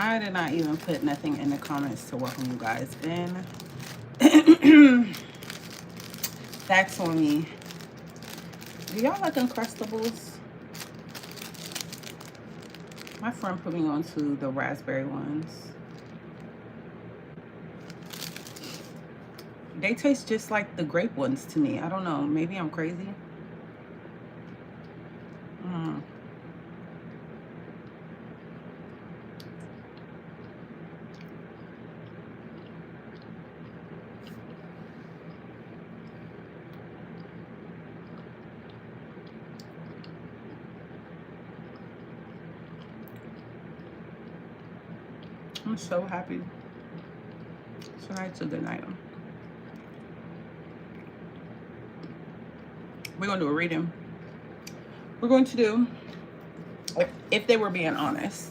I did not even put nothing in the comments to welcome you guys in. That's on me. Do y'all like Uncrustables? My friend put me onto the raspberry ones. They taste just like the grape ones to me. I don't know. Maybe I'm crazy. I'm so happy. Tonight's a good night. We're going to do a reading. We're going to do if they were being honest.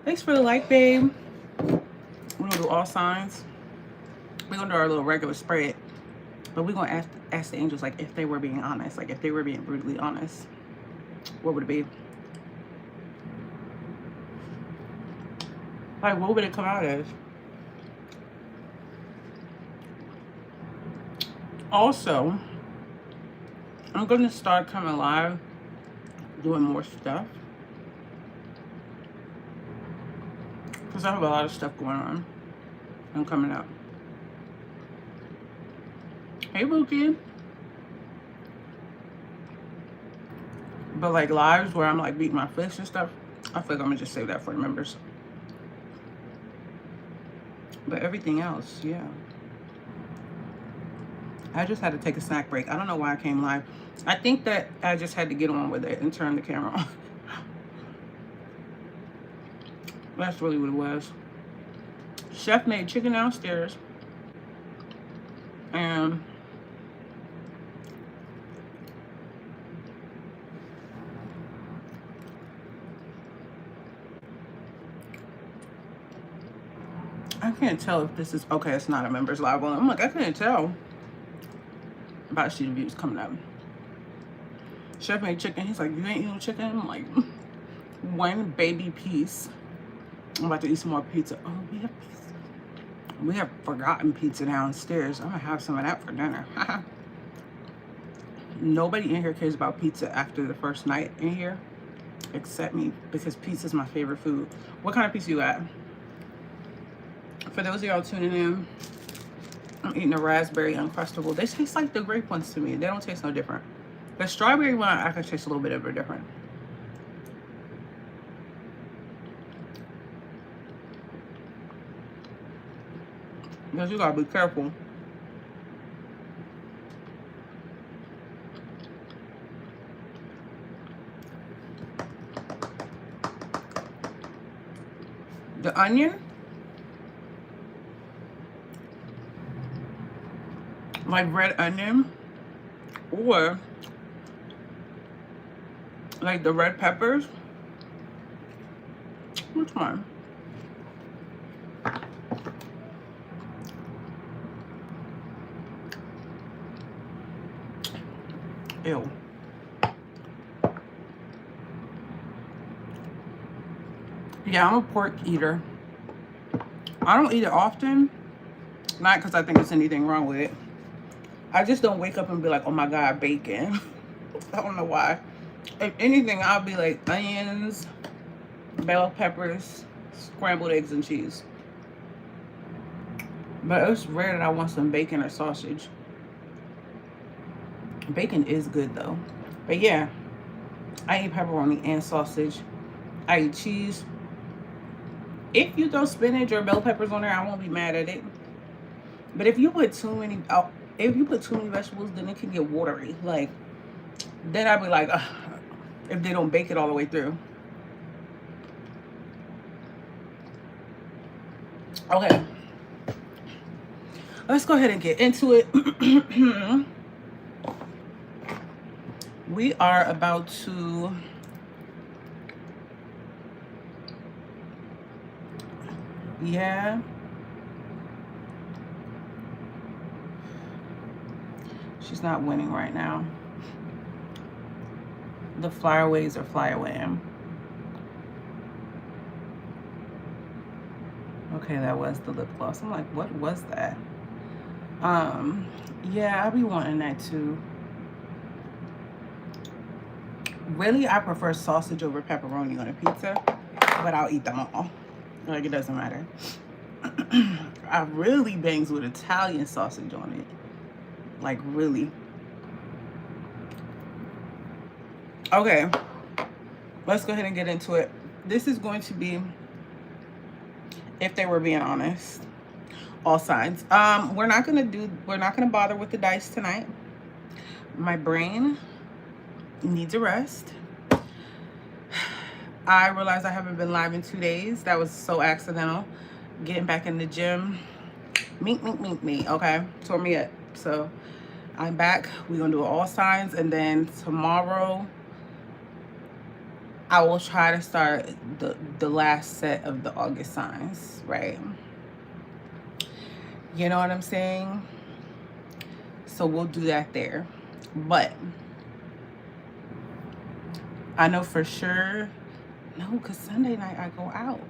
Thanks for the like, babe. We're going to do all signs. We're going to do our little regular spread. But we're going to ask the angels, like, if they were being honest. Like, if they were being brutally honest, what would it be? Like, what would it come out as? Also, I'm going to start coming live, doing more stuff. Because I have a lot of stuff going on and coming up. Hey, Bookie. But like lives where I'm like beating my fists and stuff, I feel like I'm going to just save that for the members. But everything else, yeah. I just had to take a snack break. I don't know why I came live. I think that I just had to get on with it and turn the camera on. That's really what it was. Chef made chicken downstairs. And I can't tell if this is okay. It's not a members live one. I'm like, I couldn't tell. About to see the views coming up. Chef made chicken. He's like, you ain't eating chicken? I'm like, one baby piece. I'm about to eat some more pizza. Oh, we have forgotten pizza downstairs. I'm gonna have some of that for dinner. Nobody in here cares about pizza after the first night in here, except me, because pizza is my favorite food. What kind of pizza you got? For those of y'all tuning in, I'm eating a raspberry Uncrustable. They taste like the grape ones to me. They don't taste no different. The strawberry one, I can taste a little bit of it different. Because you gotta be careful. The onion, like red onion, or like the red peppers. Which one? Ew. Yeah, I'm a pork eater. I don't eat it often. Not because I think there's anything wrong with it. I just don't wake up and be like, oh my God, bacon. I don't know why. If anything, I'll be like onions, bell peppers, scrambled eggs and cheese. But it's rare that I want some bacon or sausage. Bacon is good though. But yeah, I eat pepperoni and sausage. I eat cheese. If you throw spinach or bell peppers on there, I won't be mad at it. But if you put too many vegetables, then it can get watery. Like, then I'd be like, ugh, if they don't bake it all the way through. Okay. Let's go ahead and get into it. We are about to she's not winning right now. The flyaways are fly away. Okay, that was the lip gloss. I'm like, what was that? Yeah, I'll be wanting that too. Really, I prefer sausage over pepperoni on a pizza, but I'll eat them all. Like, it doesn't matter. I really bangs with Italian sausage on it. Like, really. Okay, let's go ahead and get into it. This is going to be, if they were being honest, all signs. We're not gonna bother with the dice tonight. My brain needs a rest. I realized I haven't been live in 2 days. That was so accidental. Getting back in the gym. Meet. Okay, tore me up. So I'm back. We're gonna do all signs, and then tomorrow I will try to start the last set of the August signs, right? You know what I'm saying? So we'll do that there. But I know for sure, no, because Sunday night I go out.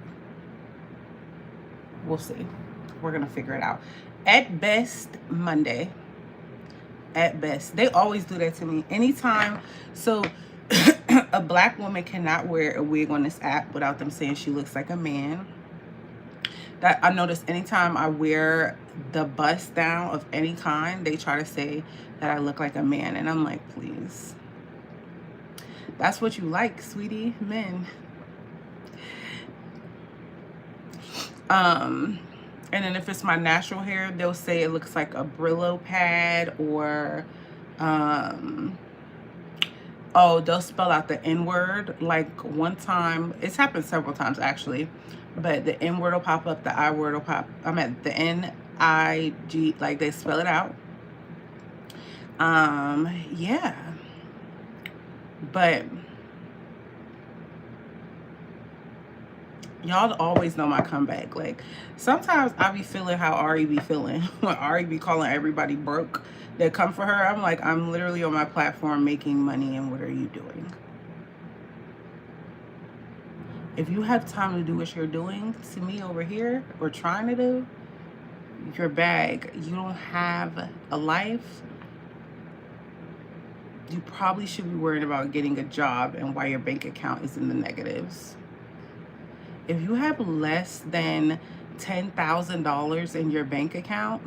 We'll see. We're going to figure it out. At best, Monday. At best. They always do that to me. Anytime. So a black woman cannot wear a wig on this app without them saying she looks like a man. That I notice anytime I wear the bust down of any kind, they try to say that I look like a man. And I'm like, please. That's what you like, sweetie. Men. And then if it's my natural hair, they'll say it looks like a Brillo pad, or oh, they'll spell out the N-word. Like one time, it's happened several times actually, but the N-word will pop up, the I-word will pop, the N-I-G, like they spell it out. Yeah. But y'all always know my comeback. Like, sometimes I be feeling how Ari be feeling when Ari be calling everybody broke that come for her. I'm like, I'm literally on my platform making money, and what are you doing? If you have time to do what you're doing to me over here, or trying to do, your bag, you don't have a life, you probably should be worried about getting a job and why your bank account is in the negatives. If you have less than $10,000 in your bank account,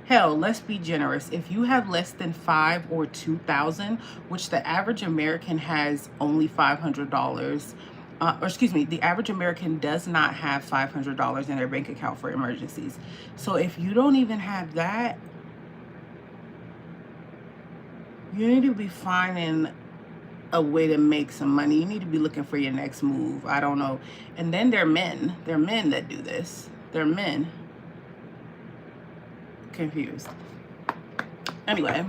hell, let's be generous. If you have less than $5,000 or $2,000, which the average American has only $500, or excuse me, the average American does not have $500 in their bank account for emergencies. So if you don't even have that, you need to be finding a way to make some money. You need to be looking for your next move. I don't know. And then they're men. They're men that do this. They're men. Confused. Anyway,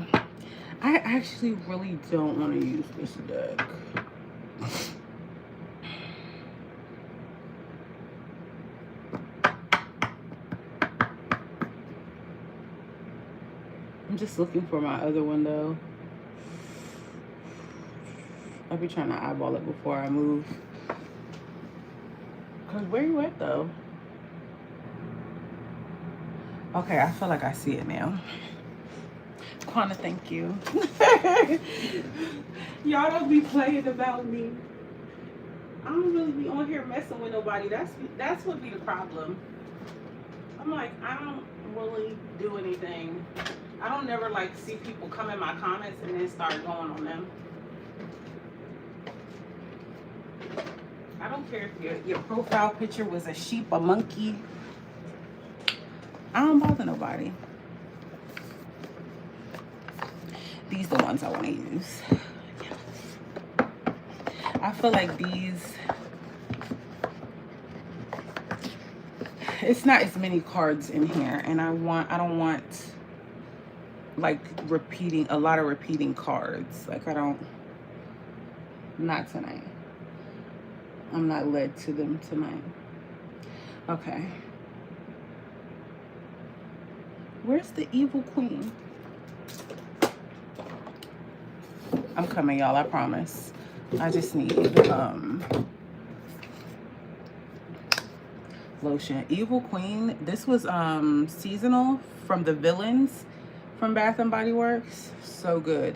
I actually really don't want to use this deck. I'm just looking for my other one though. I'll be trying to eyeball it before I move. Cause where you at though? Okay, I feel like I see it now. Quanta, thank you. Y'all don't be playing about me. I don't really be on here messing with nobody. That's what be the problem. I'm like, I don't really do anything. I don't never like see people come in my comments and then start going on them. I don't care if your profile picture was a sheep, a monkey. I don't bother nobody. These are the ones I want to use. I feel like these, it's not as many cards in here, and I don't want like a lot of repeating cards. Like not tonight. I'm not led to them tonight. Okay. Where's the evil queen? I'm coming, y'all, I promise. I just need lotion. Evil Queen. This was seasonal from the Villains from Bath and Body Works. So good.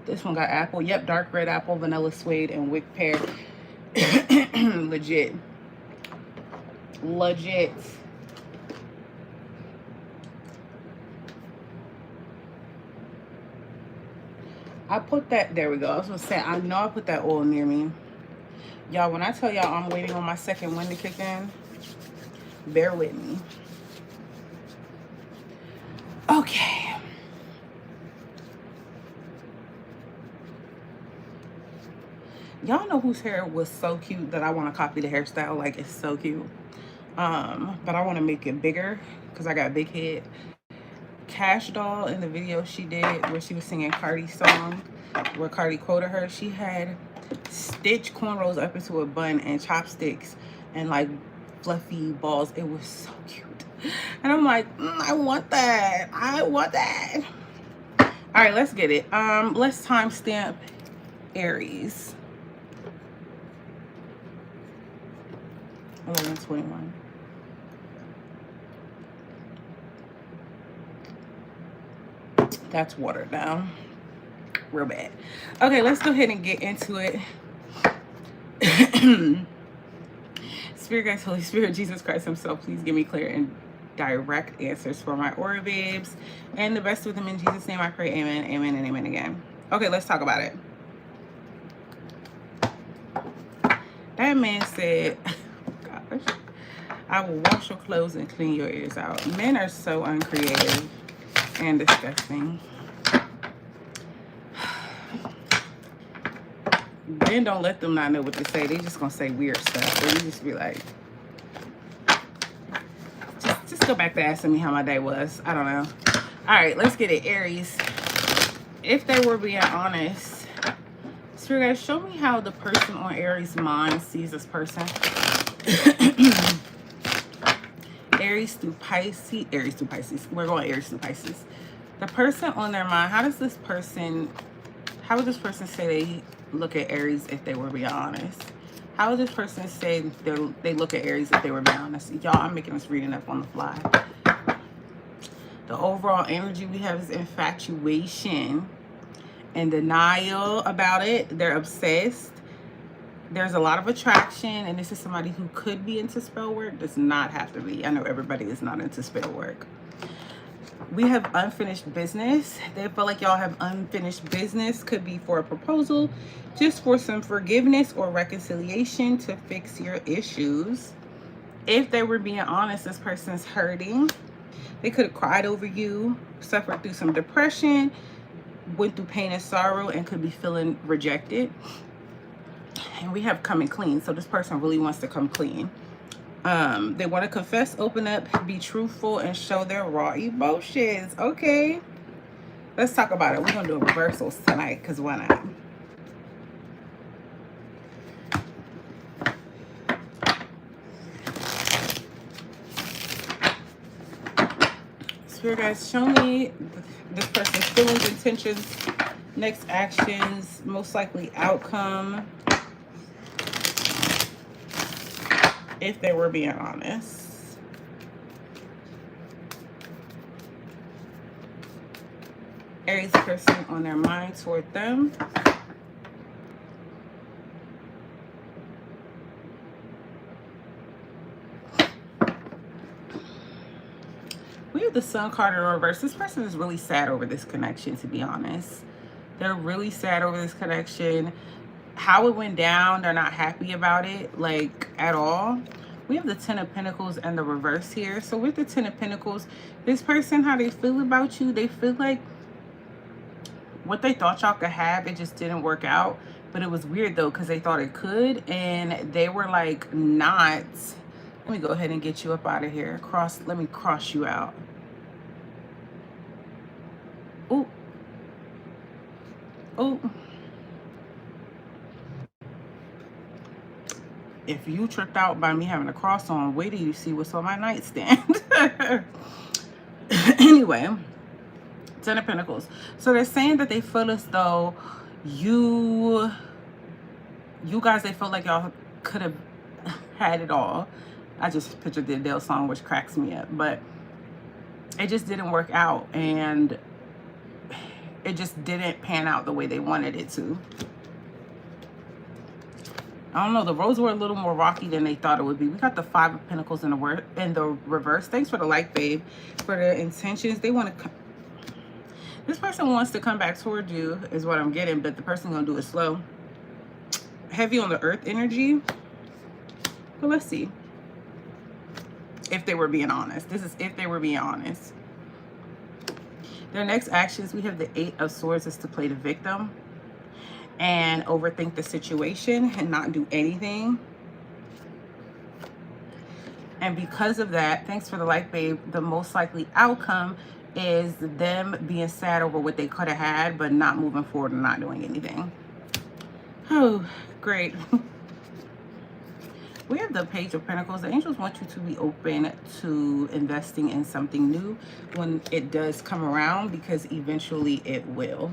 This one got apple. Yep, dark red apple, vanilla suede, and wick pear. Legit. Legit. I put that, there we go. I was gonna say, I know I put that oil near me. Y'all, when I tell y'all I'm waiting on my second wind to kick in, bear with me. Okay. Y'all know whose hair was so cute that I want to copy the hairstyle? Like, it's so cute. But I want to make it bigger because I got a big head. Cash Doll, in the video she did where she was singing Cardi's song, where Cardi quoted her, she had stitched cornrows up into a bun and chopsticks and like fluffy balls. It was so cute. And I'm like, I want that. I want that. All right, let's get it. Let's timestamp Aries. 11/21. That's watered down real bad. Okay, let's go ahead and get into it. Spirit guides, Holy Spirit, Jesus Christ himself, please give me clear and direct answers for my aura babes, and the best with them in Jesus' name I pray. Amen, amen, and amen again. Okay, let's talk about it. That man said, gosh, I will wash your clothes and clean your ears out. Men are so uncreative and disgusting. Then don't let them not know what to say. They just gonna say weird stuff. They just be like, just go back to asking me how my day was. I don't know. All right, let's get it. Aries. If they were being honest, Spirit guys, show me how the person on Aries' mind sees this person. Aries through Pisces. Aries through Pisces. We're going Aries through Pisces. The person on their mind, how would this person say they look at Aries if they were being honest? How would this person say they look at Aries if they were being honest? Y'all, I'm making this reading up on the fly. The overall energy we have is infatuation and denial about it. They're obsessed. There's a lot of attraction, and this is somebody who could be into spell work. Does not have to be. I know everybody is not into spell work. We have unfinished business. They feel like y'all have unfinished business. Could be for a proposal, just for some forgiveness or reconciliation to fix your issues. If they were being honest, this person's hurting. They could have cried over you, suffered through some depression, went through pain and sorrow, and could be feeling rejected. And we have coming clean. So this person really wants to come clean. They want to confess, open up, be truthful, and show their raw emotions. Okay, let's talk about it. We're gonna do reversals tonight because why not? Spirit guys, show me this person's feelings, intentions, next actions, most likely outcome, if they were being honest. Aries person on their mind toward them. We have the Sun card in reverse. This person is really sad over this connection, to be honest. They're really sad over this connection. How it went down, they're not happy about it, like, at all. We have the Ten of Pentacles and the reverse here. So with the Ten of Pentacles, this person, how they feel about you, they feel like what they thought y'all could have, it just didn't work out. But it was weird though, because they thought it could, and they were like, not. Let me go ahead and get you up out of here. Let me cross you out. Oh. Oh. If you tripped out by me having a cross on, wait till you see what's on my nightstand. Anyway, Ten of Pentacles. So they're saying that they feel as though you guys, they feel like y'all could have had it all. I just pictured the Adele song, which cracks me up, but it just didn't work out, and it just didn't pan out the way they wanted it to. I don't know, the roads were a little more rocky than they thought it would be. We got the Five of Pentacles in the reverse. Thanks for the like, babe. For the intentions, they want to... This person wants to come back toward you, is what I'm getting, but the person going to do it slow. Heavy on the earth energy. But let's see. If they were being honest. This is if they were being honest. Their next actions, we have the Eight of Swords, is to play the victim and overthink the situation and not do anything. And because of that, thanks for the like, babe, the most likely outcome is them being sad over what they could have had, but not moving forward and not doing anything. Oh, great. We have the Page of Pentacles. The angels want you to be open to investing in something new when it does come around, because eventually it will.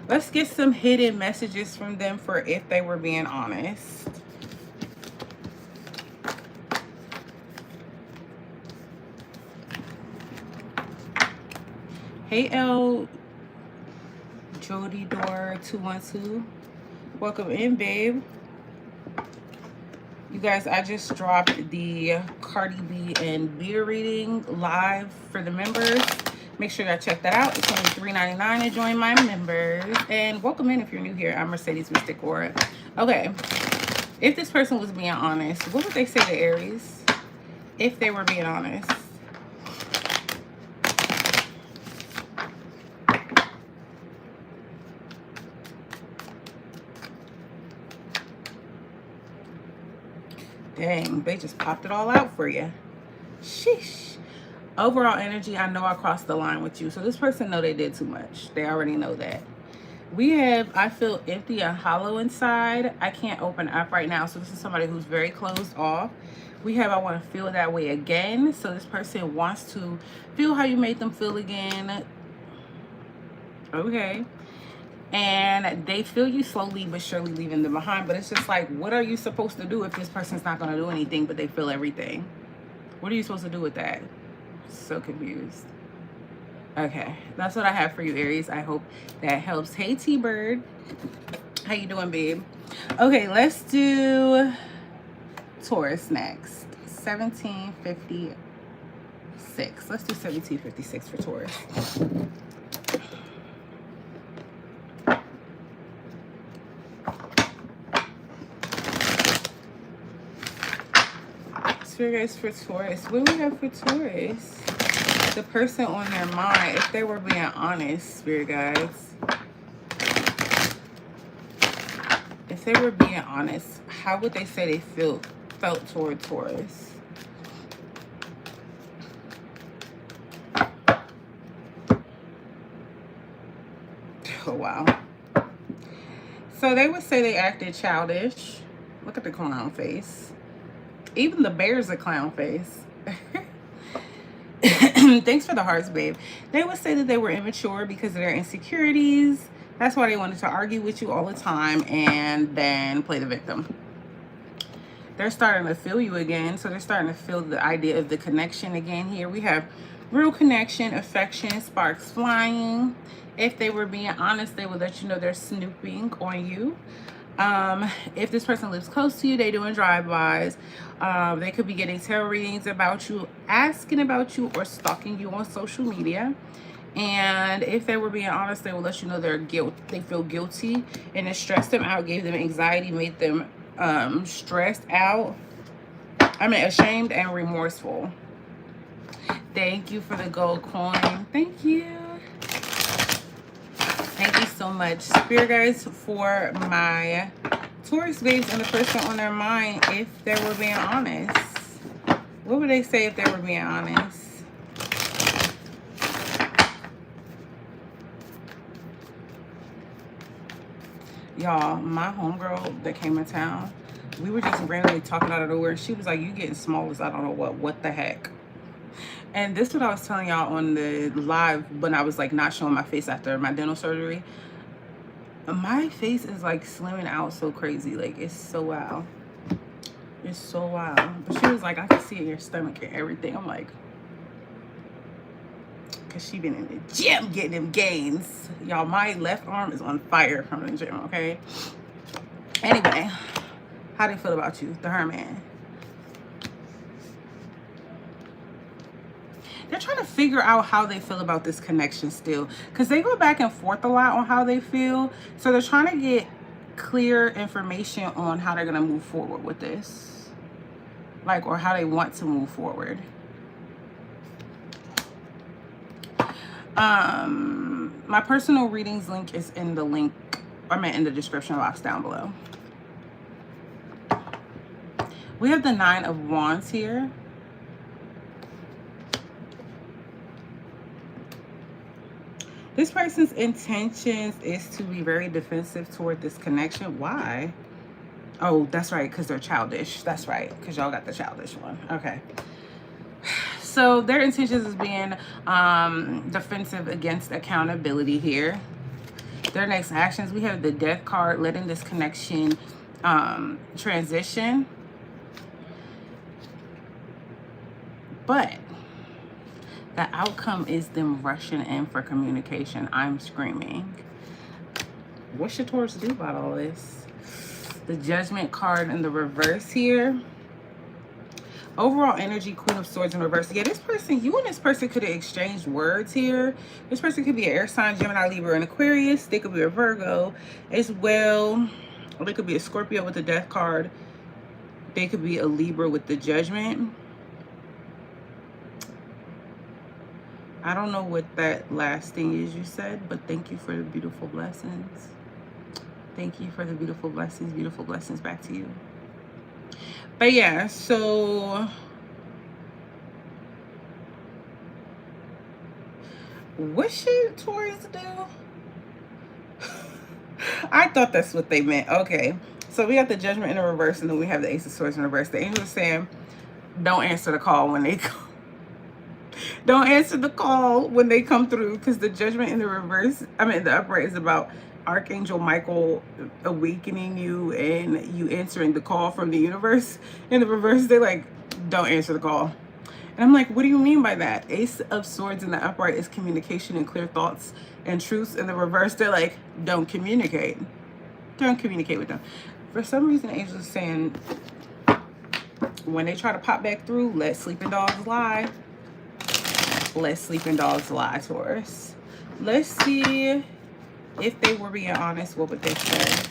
Let's get some hidden messages from them for if they were being honest. Hey, L. Jody Door 212. Welcome in, babe. You guys, I just dropped the Cardi B and Beer reading live for the members. Make sure y'all check that out. It's only $3.99 to join my members. And welcome in if you're new here. I'm Mercedes Mystic Aura. Okay. If this person was being honest, what would they say to Aries? If they were being honest. Dang, they just popped it all out for you. Sheesh. Overall energy, I know I crossed the line with you. So this person know they did too much. They already know that. We have, I feel empty and hollow inside. I can't open up right now. So this is somebody who's very closed off. We have, I want to feel that way again. So this person wants to feel how you made them feel again. Okay. And they feel you slowly but surely leaving them behind. But it's just like, what are you supposed to do if this person's not going to do anything, but they feel everything? What are you supposed to do with that? So confused. Okay, that's what I have for you, Aries. I hope that helps. Hey, T-Bird. How you doing, babe? Okay, let's do Taurus next. 1756. Let's do 1756 for Taurus. Spirit guys for Taurus. What do we have for Taurus? The person on their mind, if they were being honest, Spirit guides. If they were being honest, how would they say they felt toward Taurus? Oh, wow. So they would say they acted childish. Look at the clown face. Even the bear's a clown face. Thanks for the hearts, babe. They would say that they were immature because of their insecurities. That's why they wanted to argue with you all the time and then play the victim. They're starting to feel you again. So they're starting to feel the idea of the connection again here. We have real connection, affection, sparks flying. If they were being honest, they would let you know they're snooping on you. If this person lives close to you, they're doing drive-bys. They could be getting tarot readings about you, asking about you, or stalking you on social media. And if they were being honest, they will let you know they feel guilty, and it stressed them out, gave them anxiety, made them stressed out. Ashamed and remorseful. Thank you for the gold coin. Thank you. Thank you so much, Spirit guides, for my Taurus babes and the person on their mind if they were being honest. What would they say if they were being honest? Y'all, my homegirl that came in town, we were just randomly talking out of nowhere, and she was like, you getting small as I don't know what the heck. And this is what I was telling y'all on the live when I was like not showing my face after my dental surgery. My face is like slimming out so crazy. Like, it's so wow. It's so wild. But she was like, I can see it in your stomach and everything. I'm like, because she been in the gym getting them gains. Y'all, my left arm is on fire from the gym, okay? Anyway, how they feel about you, the Hermit? They're trying to figure out how they feel about this connection still, because they go back and forth a lot on how they feel. So they're trying to get clear information on how they're going to move forward with this, like, or how they want to move forward. My personal readings link is in the link, in the description box down below. We have the 9 of Wands here. This person's intentions is to be very defensive toward this connection. Why? Oh, that's right, because they're childish. That's right, because y'all got the childish one. Okay. So their intentions is being defensive against accountability here. Their next actions, we have the Death card, letting this connection transition. But the outcome is them rushing in for communication. I'm screaming. What should Taurus do about all this? The Judgment card in the reverse here. Overall energy, Queen of Swords in reverse. Yeah, this person, you and this person could have exchanged words here. This person could be an air sign, Gemini, Libra, and Aquarius. They could be a Virgo as well. Or they could be a Scorpio with the Death card. They could be a Libra with the Judgment. I don't know what that last thing is you said, but thank you for the beautiful blessings. Thank you for the beautiful blessings back to you. But yeah, so what should Taurus do? I thought that's what they meant. Okay, so we have the Judgment in the reverse, and then we have the Ace of Swords in reverse. The angel is saying, don't answer the call when they come. Don't answer the call when they come through, because the Judgment in the reverse, the upright, is about Archangel Michael awakening you and you answering the call from the universe. In the reverse, they're like, don't answer the call. And I'm like, what do you mean by that? Ace of Swords in the upright is communication and clear thoughts and truths. In the reverse, they're like, don't communicate. Don't communicate with them. For some reason, Angel is saying, when they try to pop back through, let sleeping dogs lie. Let sleeping dogs lie, Taurus. Let's see if they were being honest, what would they say?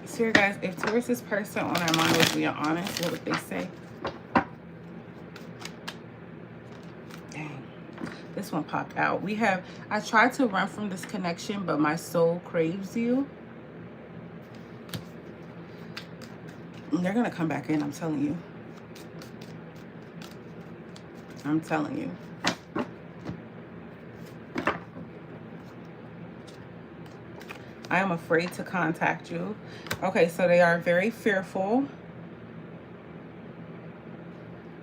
So here, guys, if Taurus's person on our mind was being honest, what would they say? Dang, this one popped out. We have, I tried to run from this connection, but my soul craves you. And they're gonna come back in, I'm telling you. I'm telling you. I am afraid to contact you. Okay, so they are very fearful.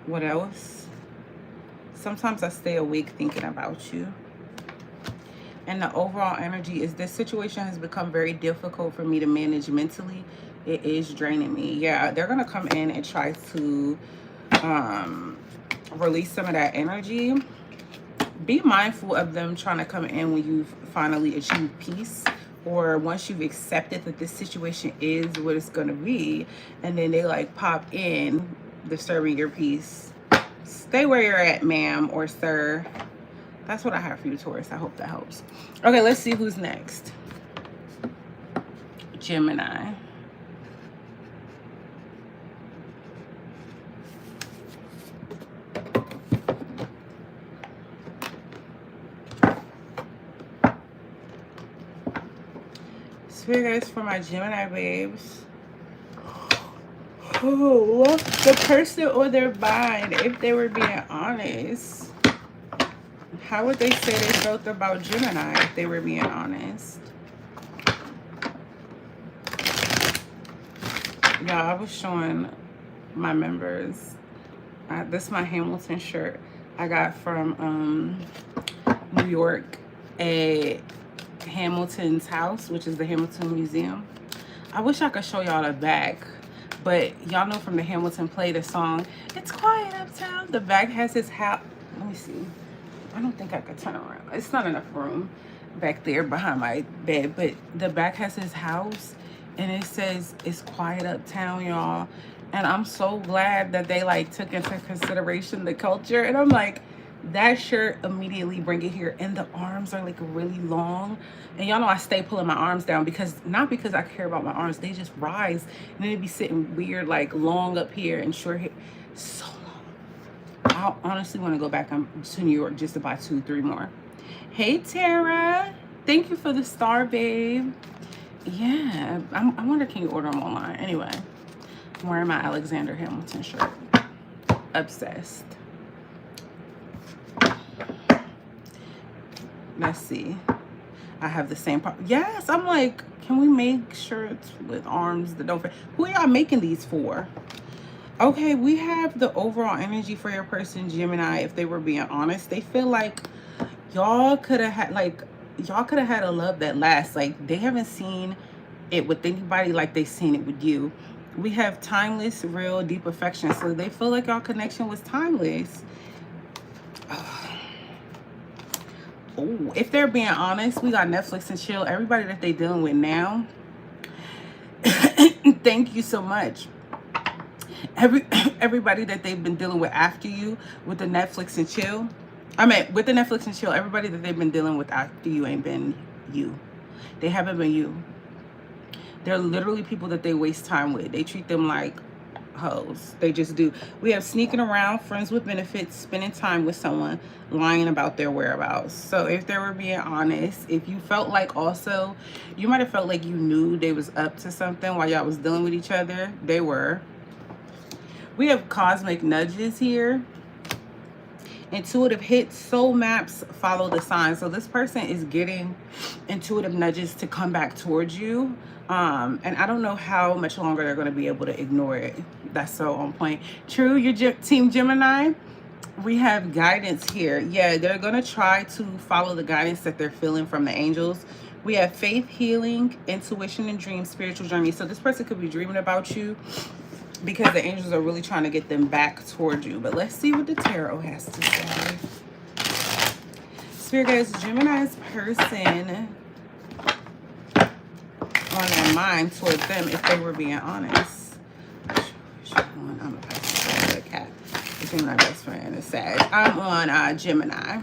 What else? Sometimes I stay awake thinking about you. And the overall energy is this situation has become very difficult for me to manage mentally. It is draining me. Yeah, they're going to come in and try to release some of that energy. Be mindful of them trying to come in when you've finally achieved peace, or once you've accepted that this situation is what it's going to be, and then they like pop in disturbing your peace. Stay where you're at, ma'am or sir. That's what I have for you, Taurus. I hope that helps. Okay, let's see who's next. Gemini. Spirit guys, for my Gemini babes. Oh, the person or their mind, if they were being honest, how would they say they felt about Gemini if they were being honest? Yeah, I was showing my members. This is my Hamilton shirt I got from New York at Hamilton's house, which is the Hamilton Museum. I wish I could show y'all the back, but y'all know from the Hamilton play, the song, It's Quiet Uptown. The back has his house. Let me see. I don't think I could turn around. It's not enough room back there behind my bed, but the back has his house and it says It's Quiet Uptown, y'all. And I'm so glad that they like took into consideration the culture. And I'm like, that shirt immediately bring it here. And the arms are like really long. And y'all know I stay pulling my arms down because, not because I care about my arms, they just rise and they be sitting weird, like long up here and short here. So long. I honestly want to go back to New York just to buy 2-3 more. Hey Tara, thank you for the star, babe. Yeah, I wonder, can you order them online? Anyway, I'm wearing my Alexander Hamilton shirt. Obsessed. Let's see. I have the same part. Yes, I'm like, can we make shirts with arms that don't fit? Who are y'all making these for? Okay, we have the overall energy for your person, Gemini. If they were being honest, they feel like y'all could have had a love that lasts. Like, they haven't seen it with anybody like they've seen it with you. We have timeless, real, deep affection. So they feel like y'all connection was timeless. Oh, if they're being honest, we got Netflix and chill. Everybody that they dealing with now, thank you so much. Everybody that they've been dealing with after you with the Netflix and chill. I mean, with the Netflix and chill, everybody that they've been dealing with after you ain't been you. They haven't been you. They're literally people that they waste time with. They treat them like hoes. They just do. We have sneaking around, friends with benefits, spending time with someone, lying about their whereabouts. So if they were being honest, if you felt like, also, you might have felt like you knew they was up to something while y'all was dealing with each other. They were. We have cosmic nudges here. Intuitive hits, soul maps, follow the signs. So this person is getting intuitive nudges to come back towards you. And I don't know how much longer they're going to be able to ignore it. That's so on point. True, your team Gemini, we have guidance here. Yeah, they're going to try to follow the guidance that they're feeling from the angels. We have faith, healing, intuition, and dreams, spiritual journey. So this person could be dreaming about you because the angels are really trying to get them back towards you. But let's see what the tarot has to say. Spirit guides, Gemini's person on their mind towards them if they were being honest. I'm a Pisces, a cat. Between my best friend and Sag. I'm on Gemini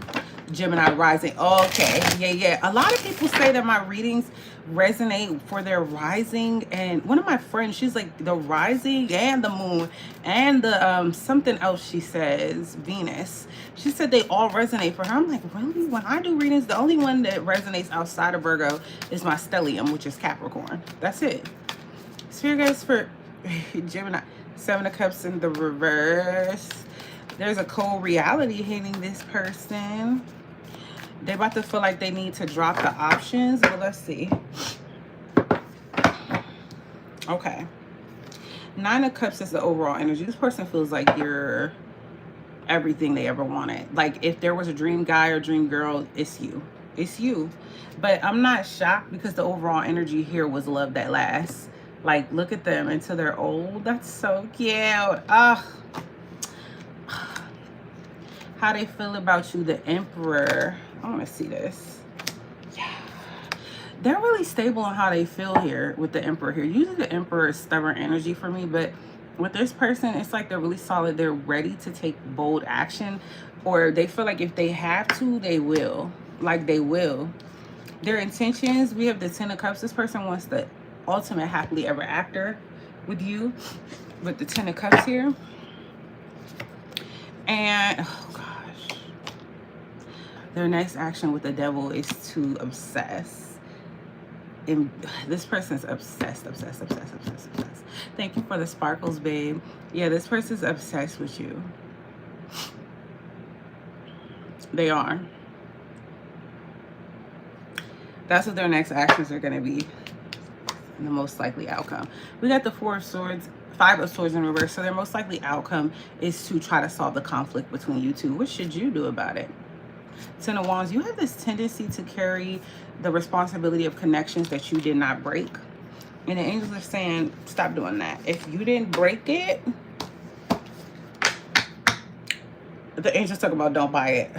rising. Okay, yeah. A lot of people say that my readings resonate for their rising, and one of my friends, she's like, the rising and the moon and the something else, she says Venus, she said they all resonate for her. I'm like, really? When I do readings, the only one that resonates outside of Virgo is my stellium, which is Capricorn. That's it. Spirit guides for Gemini, 7 of Cups in the reverse. There's a cold reality hitting this person. They're about to feel like they need to drop the options, but let's see. Okay. 9 of Cups is the overall energy. This person feels like you're everything they ever wanted. Like, if there was a dream guy or dream girl, it's you. It's you. But I'm not shocked because the overall energy here was love that lasts. Like, look at them until they're old. That's so cute. Ugh. How they feel about you, the Emperor. I want to see this. Yeah. They're really stable on how they feel here with the Emperor here. Usually the Emperor is stubborn energy for me, but with this person, it's like they're really solid. They're ready to take bold action, or they feel like if they have to, they will. Like, they will. Their intentions, we have the 10 of Cups. This person wants the ultimate happily ever after with you, with the 10 of Cups here. And, oh gosh, their next action with the Devil is to obsess. And this person's obsessed. Thank you for the sparkles, babe. Yeah, this person's obsessed with you. They are. That's what their next actions are going to be. The most likely outcome. We got the 4 of Swords, 5 of Swords in reverse. So their most likely outcome is to try to solve the conflict between you two. What should you do about it? 10 of Wands, you have this tendency to carry the responsibility of connections that you did not break. And the angels are saying, stop doing that. If you didn't break it, the angels talk about don't buy it.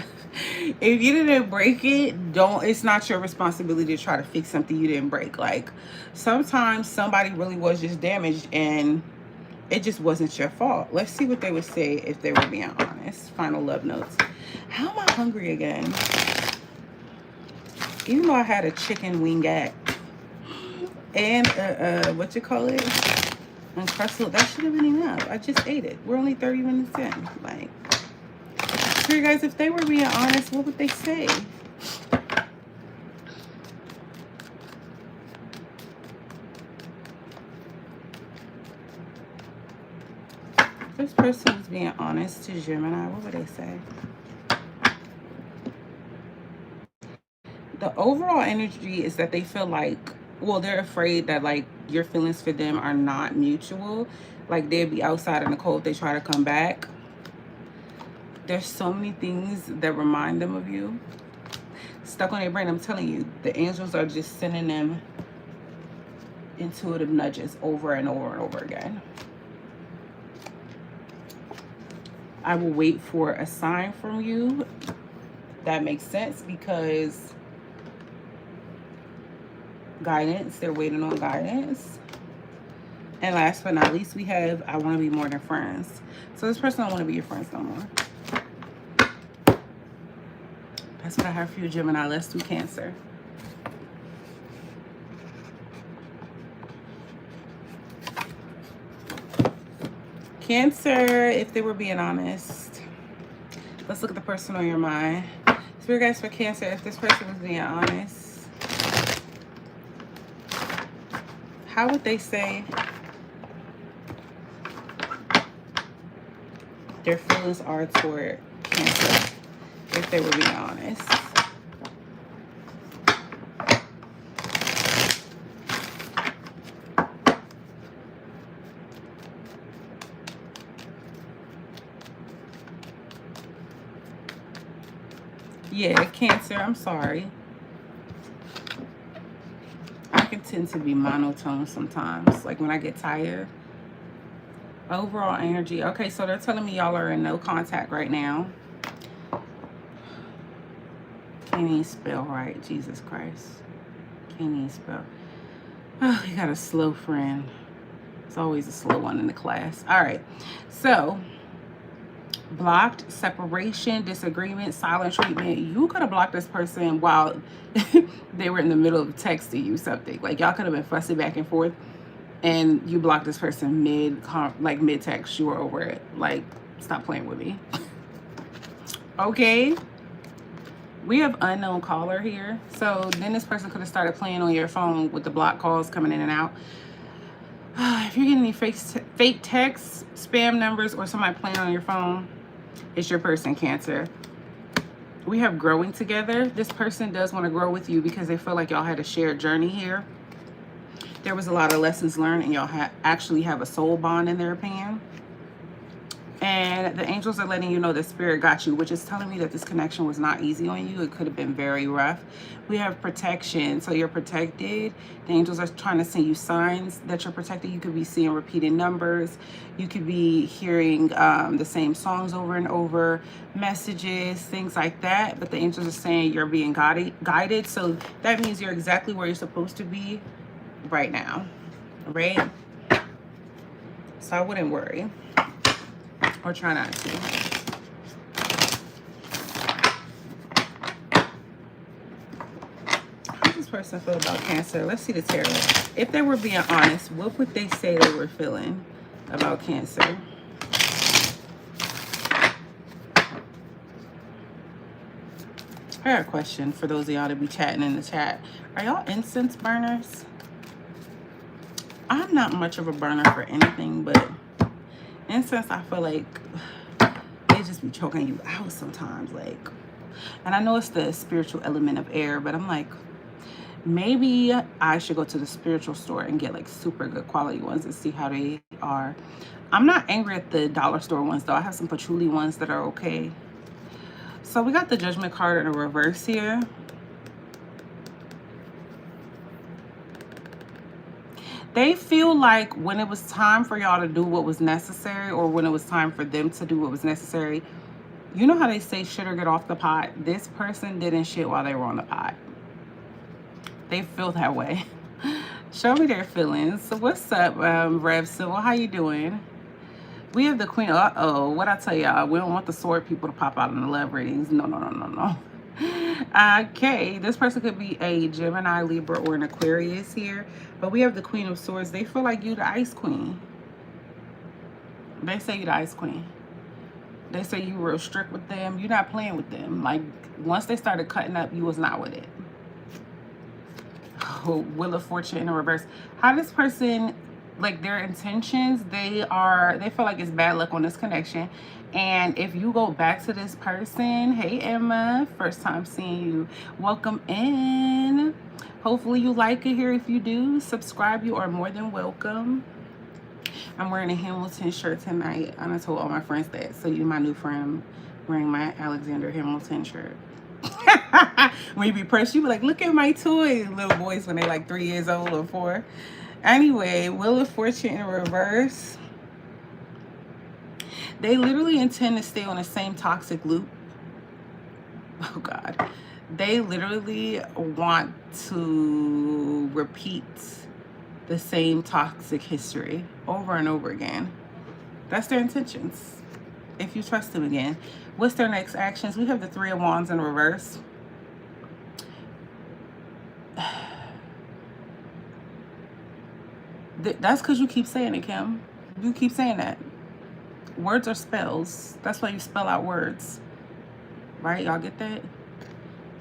If you didn't break it, don't, it's not your responsibility to try to fix something you didn't break. Like, sometimes somebody really was just damaged and it just wasn't your fault. Let's see what they would say if they were being honest. Final love notes. How am I hungry again? Even though I had a chicken wingette and what you call it? Uncrustable. That should have been enough. I just ate it. We're only 30 minutes in. Like, so you guys, if they were being honest, what would they say? If this person was being honest to Gemini, what would they say? The overall energy is that they feel like, well, they're afraid that like your feelings for them are not mutual. Like they'd be outside in the cold if they try to come back. There's so many things that remind them of you. Stuck on their brain. I'm telling you, the angels are just sending them intuitive nudges over and over and over again. I will wait for a sign from you. That makes sense because guidance, they're waiting on guidance. And last but not least, we have I want to be more than friends. So this person don't want to be your friends no more. That's what I have for you, Gemini. Let's do Cancer. Cancer, if they were being honest. Let's look at the person on your mind. Spirit guides for Cancer, if this person was being honest, how would they say their feelings are toward Cancer, if they were being honest? Yeah, Cancer, I'm sorry. I can tend to be monotone sometimes, like when I get tired. Overall energy. Okay, so they're telling me y'all are in no contact right now. Can't even spell right. Jesus Christ. Can't even spell. Oh, you got a slow friend. It's always a slow one in the class. All right. So, blocked, separation, disagreement, silent treatment. You could have blocked this person while they were in the middle of texting you something. Like, y'all could have been fussing back and forth. And you blocked this person mid-text. You were over it. Like, stop playing with me. Okay. We have unknown caller here. So then this person could have started playing on your phone with the block calls coming in and out. If you're getting any fake texts, spam numbers, or somebody playing on your phone, it's your person, Cancer. We have growing together. This person does want to grow with you because they feel like y'all had a shared journey here. There was a lot of lessons learned and y'all actually have a soul bond in their opinion. And the angels are letting you know that spirit got you, which is telling me that this connection was not easy on you. It could have been very rough. We have protection, so you're protected. The angels are trying to send you signs that you're protected. You could be seeing repeated numbers. You could be hearing the same songs over and over, messages, things like that. But the angels are saying you're being guided. So that means you're exactly where you're supposed to be right now, right? So I wouldn't worry. Or try not to. How does this person feel about Cancer? Let's see the tarot. If they were being honest, what would they say they were feeling about Cancer? I got a question for those of y'all to be chatting in the chat. Are y'all incense burners? I'm not much of a burner for anything, but incense, I feel like they just be choking you out sometimes. Like, and I know it's the spiritual element of air, but I'm like, maybe I should go to the spiritual store and get like super good quality ones and see how they are. I'm not angry at the dollar store ones though. I have some patchouli ones that are okay. So we got the Judgment card in a reverse here. They feel like when it was time for y'all to do what was necessary, or when it was time for them to do what was necessary, you know how they say shit or get off the pot? This person didn't shit while they were on the pot. They feel that way. Show me their feelings. So what's up, Rev Civil? How you doing? We have the Queen. Uh-oh. What I tell y'all? We don't want the sword people to pop out in the love readings. No, no, no, no, no. Okay, this person could be a Gemini, Libra, or an Aquarius here. But we have the Queen of Swords. They feel like you the Ice Queen. They say you the Ice Queen. They say you real strict with them. You're not playing with them. Like, once they started cutting up, you was not with it. Oh, Wheel of Fortune in reverse. How this person, like, their intentions, they feel like it's bad luck on this connection. And if you go back to this person, hey Emma, first time seeing you, welcome in. Hopefully you like it here. If you do, subscribe. You are more than welcome. I'm wearing a Hamilton shirt tonight, and I told all my friends that. So you my new friend wearing my Alexander Hamilton shirt. When you be pressed, you be like, look at my toys. Little boys when they like 3 years old or 4. Anyway, Wheel of Fortune in reverse. They literally intend to stay on the same toxic loop. Oh God. They literally want to repeat the same toxic history over and over again. That's their intentions. If you trust them again. What's their next actions? We have the Three of Wands in reverse. That's because you keep saying it, Kim. You keep saying that. Words are spells. That's why you spell out words. Right? Y'all get that?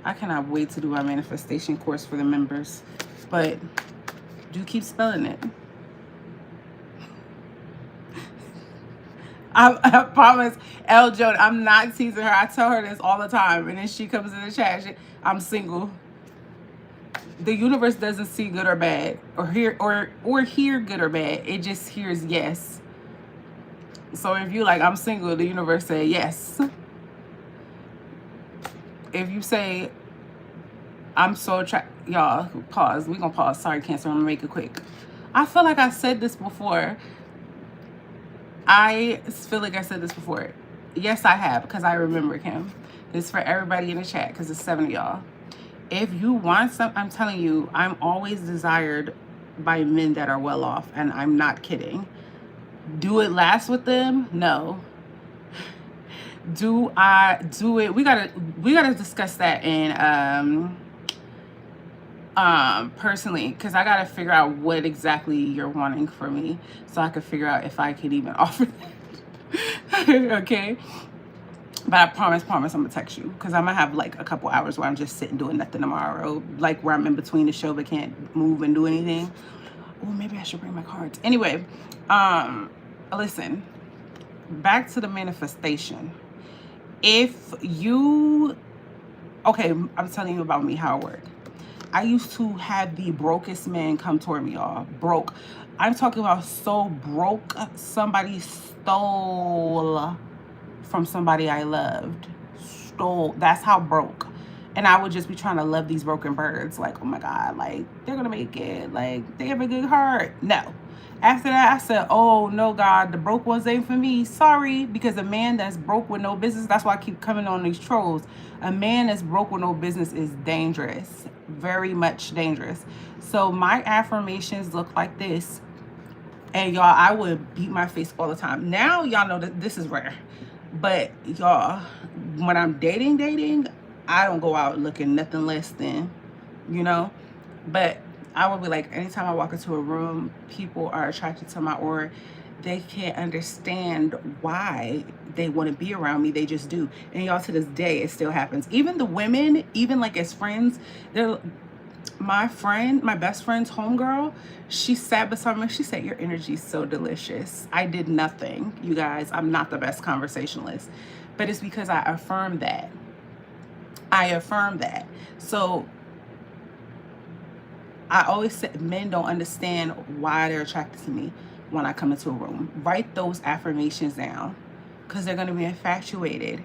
I cannot wait to do my manifestation course for the members. But do keep spelling it. I promise, El Joan, I'm not teasing her. I tell her this all the time. And then she comes in the chat. I'm single. The universe doesn't see good or bad. Or hear good or bad. It just hears yes. So if you like, I'm single, the universe say yes. If you say, I'm so attracted, y'all, pause. We're going to pause. Sorry, Cancer. I'm going to make it quick. I feel like I said this before. I feel like I said this before. Yes, I have, because I remember him. This is for everybody in the chat, because it's 7 of y'all. If you want some, I'm telling you, I'm always desired by men that are well off, and I'm not kidding. Do it last with them? No. Do I do it? We gotta discuss that in personally, because I gotta figure out what exactly you're wanting from me, so I can figure out if I could even offer that. Okay. But I promise I'm gonna text you, because I'm gonna have like a couple hours where I'm just sitting doing nothing tomorrow, like where I'm in between the show but can't move and do anything. Oh, maybe I should bring my cards. Anyway, listen, back to the manifestation. If you, okay, I'm telling you about me, how it worked. I used to have the brokest men come toward me, y'all. Broke. I'm talking about so broke, somebody stole from somebody I loved. Stole. That's how broke. And I would just be trying to love these broken birds. Like, oh my God, like, they're going to make it. Like, they have a good heart. No. After that, I said, oh, no, God, the broke ones ain't for me. Sorry. Because a man that's broke with no business, that's why I keep coming on these trolls. A man that's broke with no business is dangerous. Very much dangerous. So my affirmations look like this. And y'all, I would beat my face all the time. Now, y'all know that this is rare. But y'all, when I'm dating, I don't go out looking nothing less than, you know. But I will be like, anytime I walk into a room, people are attracted to my aura. They can't understand why they want to be around me. They just do. And y'all, to this day, it still happens. Even the women, even like as friends, they're my best friend's homegirl, she sat beside me. She said, your energy is so delicious. I did nothing, you guys. I'm not the best conversationalist. But it's because I affirm that. So I always say men don't understand why they're attracted to me when I come into a room. Write those affirmations down, because they're going to be infatuated.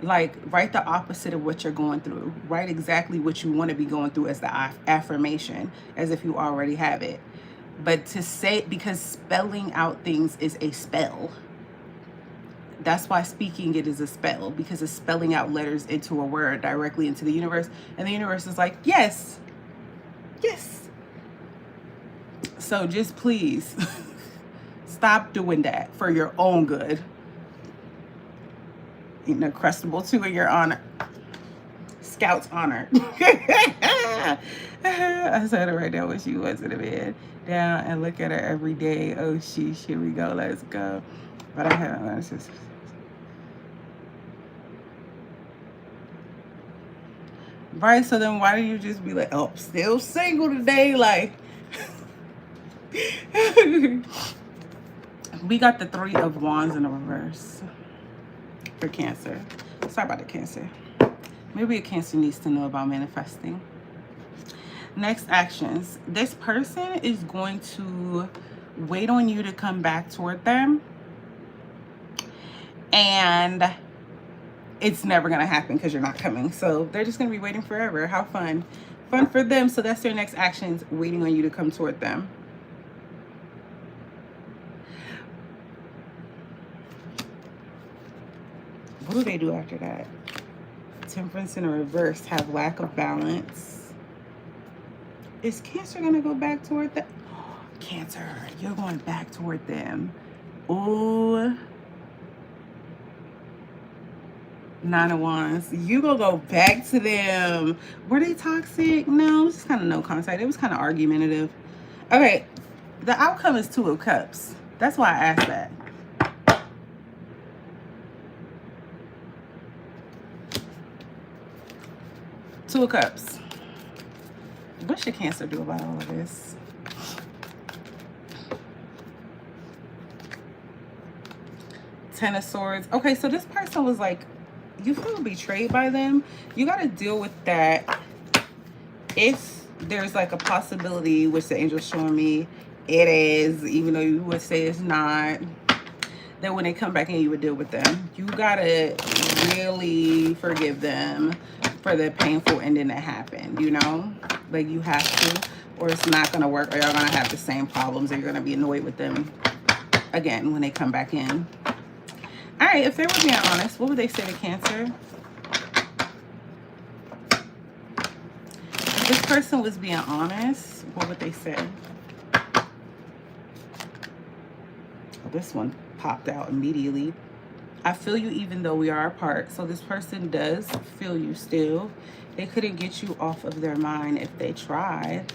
Like, write the opposite of what you're going through. Write exactly what you want to be going through as the affirmation, as if you already have it. But to say, because spelling out things is a spell. That's why speaking it is a spell, because it's spelling out letters into a word directly into the universe. And the universe is like, yes, yes. So just please stop doing that for your own good. Crustable too in your honor. Scout's honor. I said it right there when she was in the bed. Down and look at her every day. Oh, sheesh, here we go. Let's go. But I haven't learned this. Right, so then why do you just be like, oh, still single today? Like, we got the 3 of Wands in the reverse for Cancer. Sorry about the Cancer. Maybe a Cancer needs to know about manifesting. Next actions. This person is going to wait on you to come back toward them. And it's never going to happen because you're not coming. So they're just going to be waiting forever. How fun. Fun for them. So that's their next actions, waiting on you to come toward them. What do they do after that? Temperance in a reverse, have lack of balance. Is Cancer going to go back toward them? Oh, Cancer, you're going back toward them. Oh, 9 of Wands. You gonna go back to them. Were they toxic? No, it's kind of no contact. It was kind of argumentative. Okay, the outcome is 2 of Cups. That's why I asked that. Two of Cups. What should Cancer do about all of this? Ten of Swords. Okay, so this person was like, you feel betrayed by them. You got to deal with that. If there's like a possibility, which the angel's showing me it is, even though you would say it's not, that when they come back in, you would deal with them. You got to really forgive them for the painful ending that happened, you know? Like, you have to, or it's not going to work, or you're going to have the same problems, or you're going to be annoyed with them again when they come back in. All right, if they were being honest, what would they say to Cancer? If this person was being honest, what would they say? This one popped out immediately. I feel you even though we are apart. So this person does feel you still. They couldn't get you off of their mind if they tried.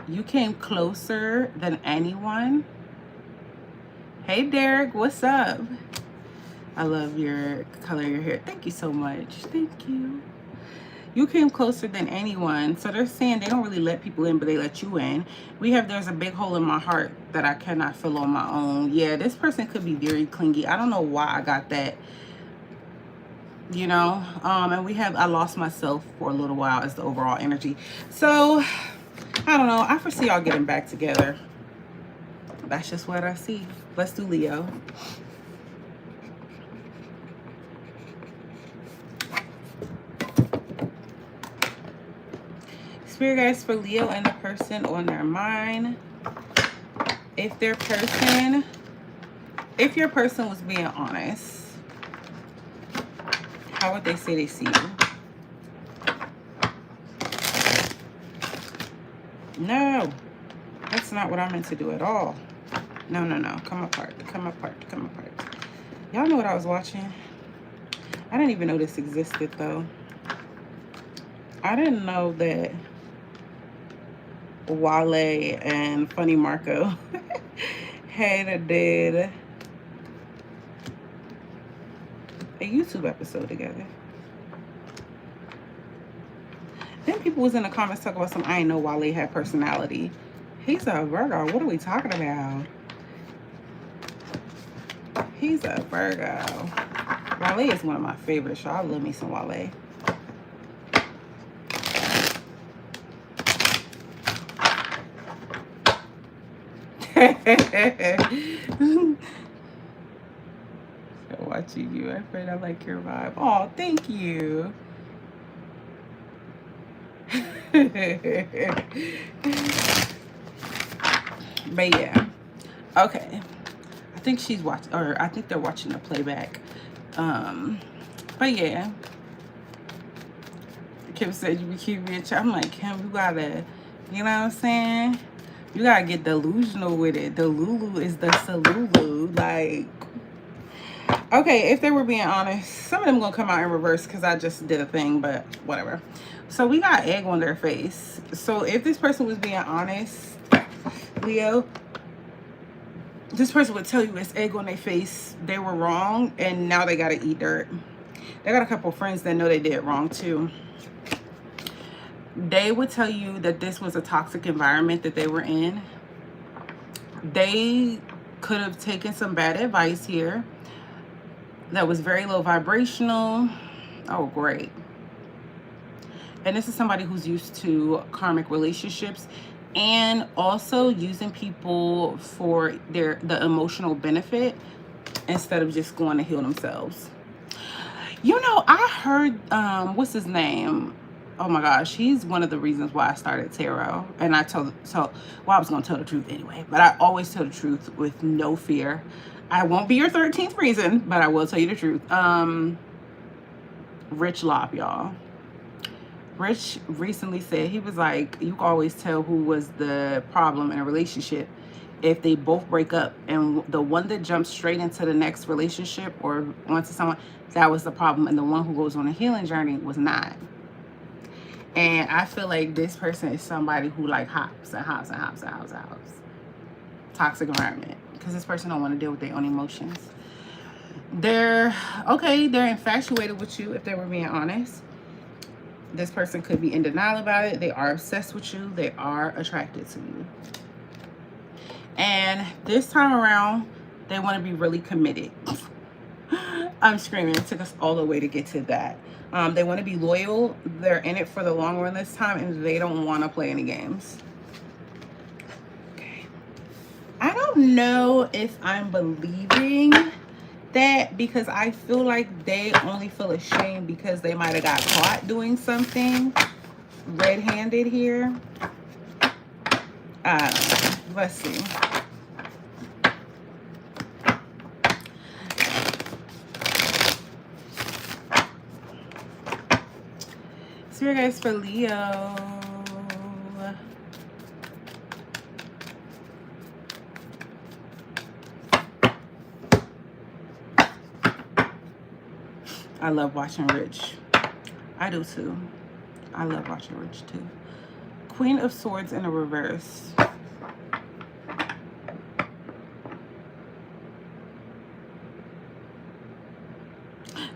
You came closer than anyone. Hey, Derek, what's up? I love your color of your hair. Thank you so much. Thank you. You came closer than anyone. So they're saying they don't really let people in, but they let you in. We have, there's a big hole in my heart that I cannot fill on my own. Yeah, this person could be very clingy. I don't know why I got that, you know. And we have, I lost myself for a little while as the overall energy. So I don't know. I foresee y'all getting back together. That's just what I see. Let's do Leo. Spirit guides for Leo and the person on their mind. If your person was being honest, how would they say they see you? No, that's not what I meant to do at all. No, no, no. Come apart. Come apart. Come apart. Y'all know what I was watching? I didn't even know this existed, though. I didn't know that Wale and Funny Marco did a YouTube episode together. Then people was in the comments talking about some, I ain't know Wale had personality. He's a Virgo. What are we talking about? He's a Virgo. Wale is one of my favorites, y'all. I love me some Wale. Watching you. I'm afraid I like your vibe. Oh, thank you. But yeah. Okay. I think she's watching, or I think they're watching the playback. But yeah. Kim said you be keeping me in check. I'm like, Kim, you gotta, you know what I'm saying? You gotta get delusional with it. The Lulu is the Salulu. Like, okay, if they were being honest, some of them gonna come out in reverse because I just did a thing, but whatever. So we got egg on their face. So if this person was being honest, Leo, this person would tell you it's egg on their face. They were wrong, and now they gotta eat dirt. They got a couple friends that know they did wrong too. They would tell you that this was a toxic environment that they were in. They could have taken some bad advice here that was very low vibrational. Oh, great. And this is somebody who's used to karmic relationships and also using people for the emotional benefit instead of just going to heal themselves. You know, I heard, what's his name? Oh my gosh, he's one of the reasons why I started tarot. And I was going to tell the truth anyway, but I always tell the truth with no fear. I won't be your 13th reason, but I will tell you the truth. Rich Lop, y'all. Rich recently said, he was like, you can always tell who was the problem in a relationship if they both break up, and the one that jumps straight into the next relationship or onto someone, that was the problem, and the one who goes on a healing journey was not. And I feel like this person is somebody who like hops and hops and hops and hops and hops. Toxic environment, because this person don't want to deal with their own emotions. They're infatuated with you if they were being honest. This person could be in denial about it. They are obsessed with you. They are attracted to you. And this time around, they want to be really committed. I'm screaming. It took us all the way to get to that. They want to be loyal. They're in it for the long run this time, and they don't want to play any games. Okay. I don't know if I'm believing that, because I feel like they only feel ashamed because they might have got caught doing something red-handed here. Let's see. Spirit guys for Leo. I love watching Rich. I do too. I love watching Rich too. Queen of Swords in a reverse.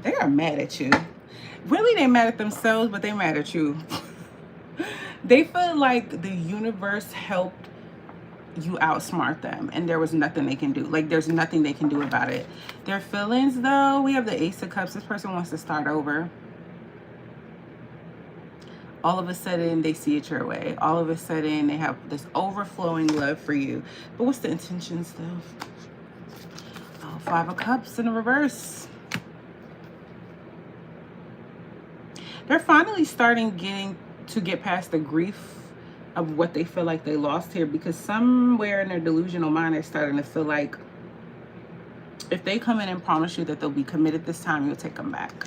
They are mad at you. Really, they mad at themselves, but they mad at you. They feel like the universe helped you outsmart them, and there was nothing they can do. Like, there's nothing they can do about it. Their feelings, though, we have the Ace of Cups. This person wants to start over. All of a sudden, they see it your way. All of a sudden, they have this overflowing love for you. But what's the intentions, though? Oh, Five of Cups in the reverse. They're finally getting to get past the grief of what they feel like they lost here, because somewhere in their delusional mind, they're starting to feel like if they come in and promise you that they'll be committed this time, you'll take them back.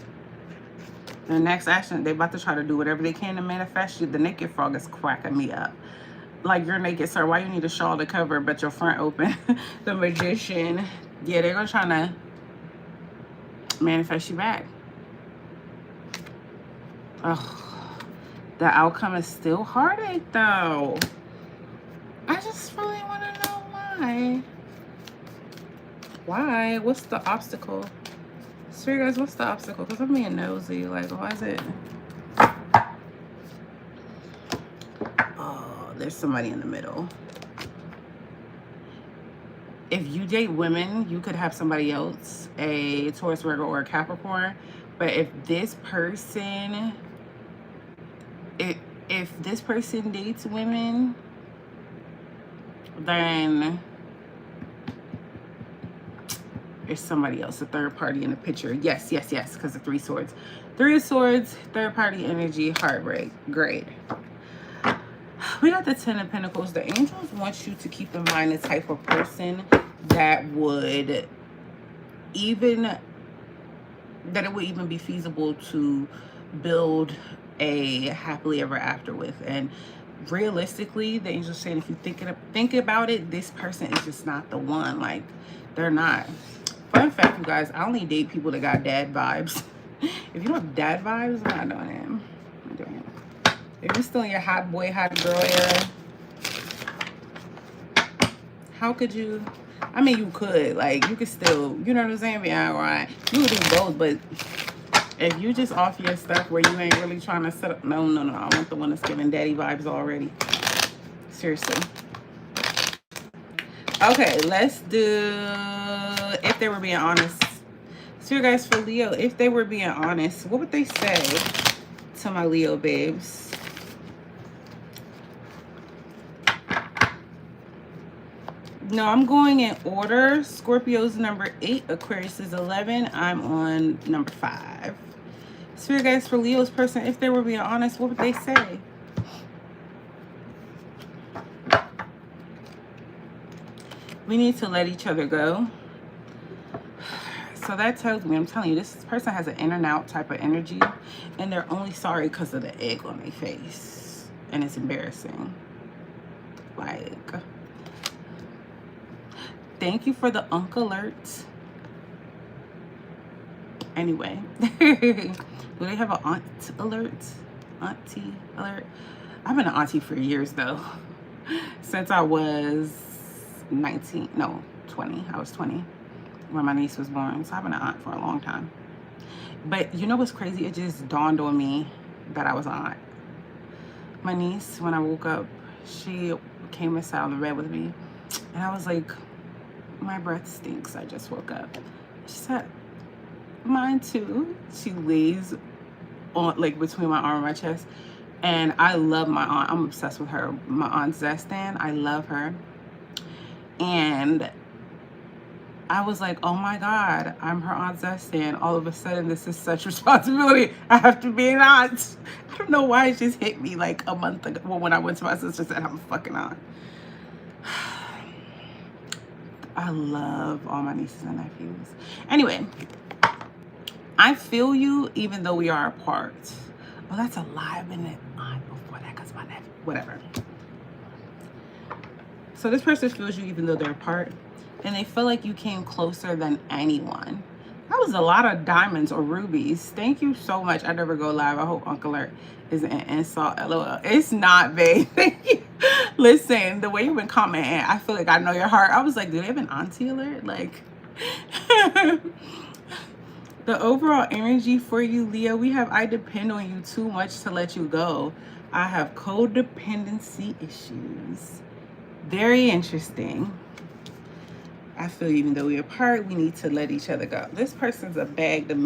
The next action, they're about to try to do whatever they can to manifest you. The naked frog is cracking me up. Like, you're naked, sir. Why you need a shawl to cover, but your front open? The Magician. Yeah, they're going to try to manifest you back. Ugh. The outcome is still heartache, though. I just really want to know why. Why? What's the obstacle? Spirit guys, what's the obstacle? Because I'm being nosy. Like, why is it? Oh, there's somebody in the middle. If you date women, you could have somebody else, a Taurus, Virgo, or a Capricorn. But if this person... If this person dates women, then there's somebody else, a third party in the picture. Yes, yes, yes, because of 3 swords. 3 of swords, third party energy, heartbreak. Great. We got the 10 of Pentacles. The angels want you to keep in mind the type of person that would even, that it would even be feasible to build a happily ever after with. And realistically, the angels saying if you think about it, this person is just not the one. Like, they're not. Fun fact, you guys, I only date people that got dad vibes. If you don't have dad vibes, I'm not doing it. I'm doing it. If you're still in your hot boy, hot girl era, how could you? I mean, you could. Like, you could still, you know what I'm saying? Yeah, right. You would do both, but if you just off your stuff where you ain't really trying to set up, no. I want the one that's giving daddy vibes already. Seriously. Okay, let's do if they were being honest. So you guys, for Leo, if they were being honest, what would they say to my Leo babes? No, I'm going in order. Scorpio's number 8, Aquarius is 11. I'm on number 5. So you guys, for Leo's person, if they were being honest, what would they say? We need to let each other go. So that tells me, I'm telling you, this person has an in and out type of energy, and they're only sorry because of the egg on their face. And it's embarrassing. Like, thank you for the unk alert. Anyway, do they have an aunt alert? Auntie alert? I've been an auntie for years though. Since I was 19, no, 20. I was 20 when my niece was born. So I've been an aunt for a long time. But you know what's crazy? It just dawned on me that I was an aunt. My niece, when I woke up, she came and sat on the bed with me. And I was like, my breath stinks. I just woke up. She said, mine too. She lays on, like, between my arm and my chest. And I love my aunt. I'm obsessed with her. My aunt Zestan. I love her. And I was like, oh my God, I'm her aunt Zestan. All of a sudden, this is such responsibility. I have to be an aunt. I don't know why it just hit me like a month ago. Well, when I went to my sister, said I'm a fucking aunt. I love all my nieces and nephews. Anyway, I feel you even though we are apart. Well, that's a lie. I've been an aunt before that because my nephew, whatever. So this person feels you even though they're apart, and they feel like you came closer than anyone. That was a lot of diamonds or rubies. Thank you so much. I never go live. I hope Uncle Alert is an insult. LOL. It's not, babe. Thank you. Listen, the way you've been commenting, I feel like I know your heart. I was like, do they have an auntie alert? Like, the overall energy for you, Leo, we have, I depend on you too much to let you go. I have codependency issues. Very interesting. I feel even though we're apart, we need to let each other go. This person's a bag of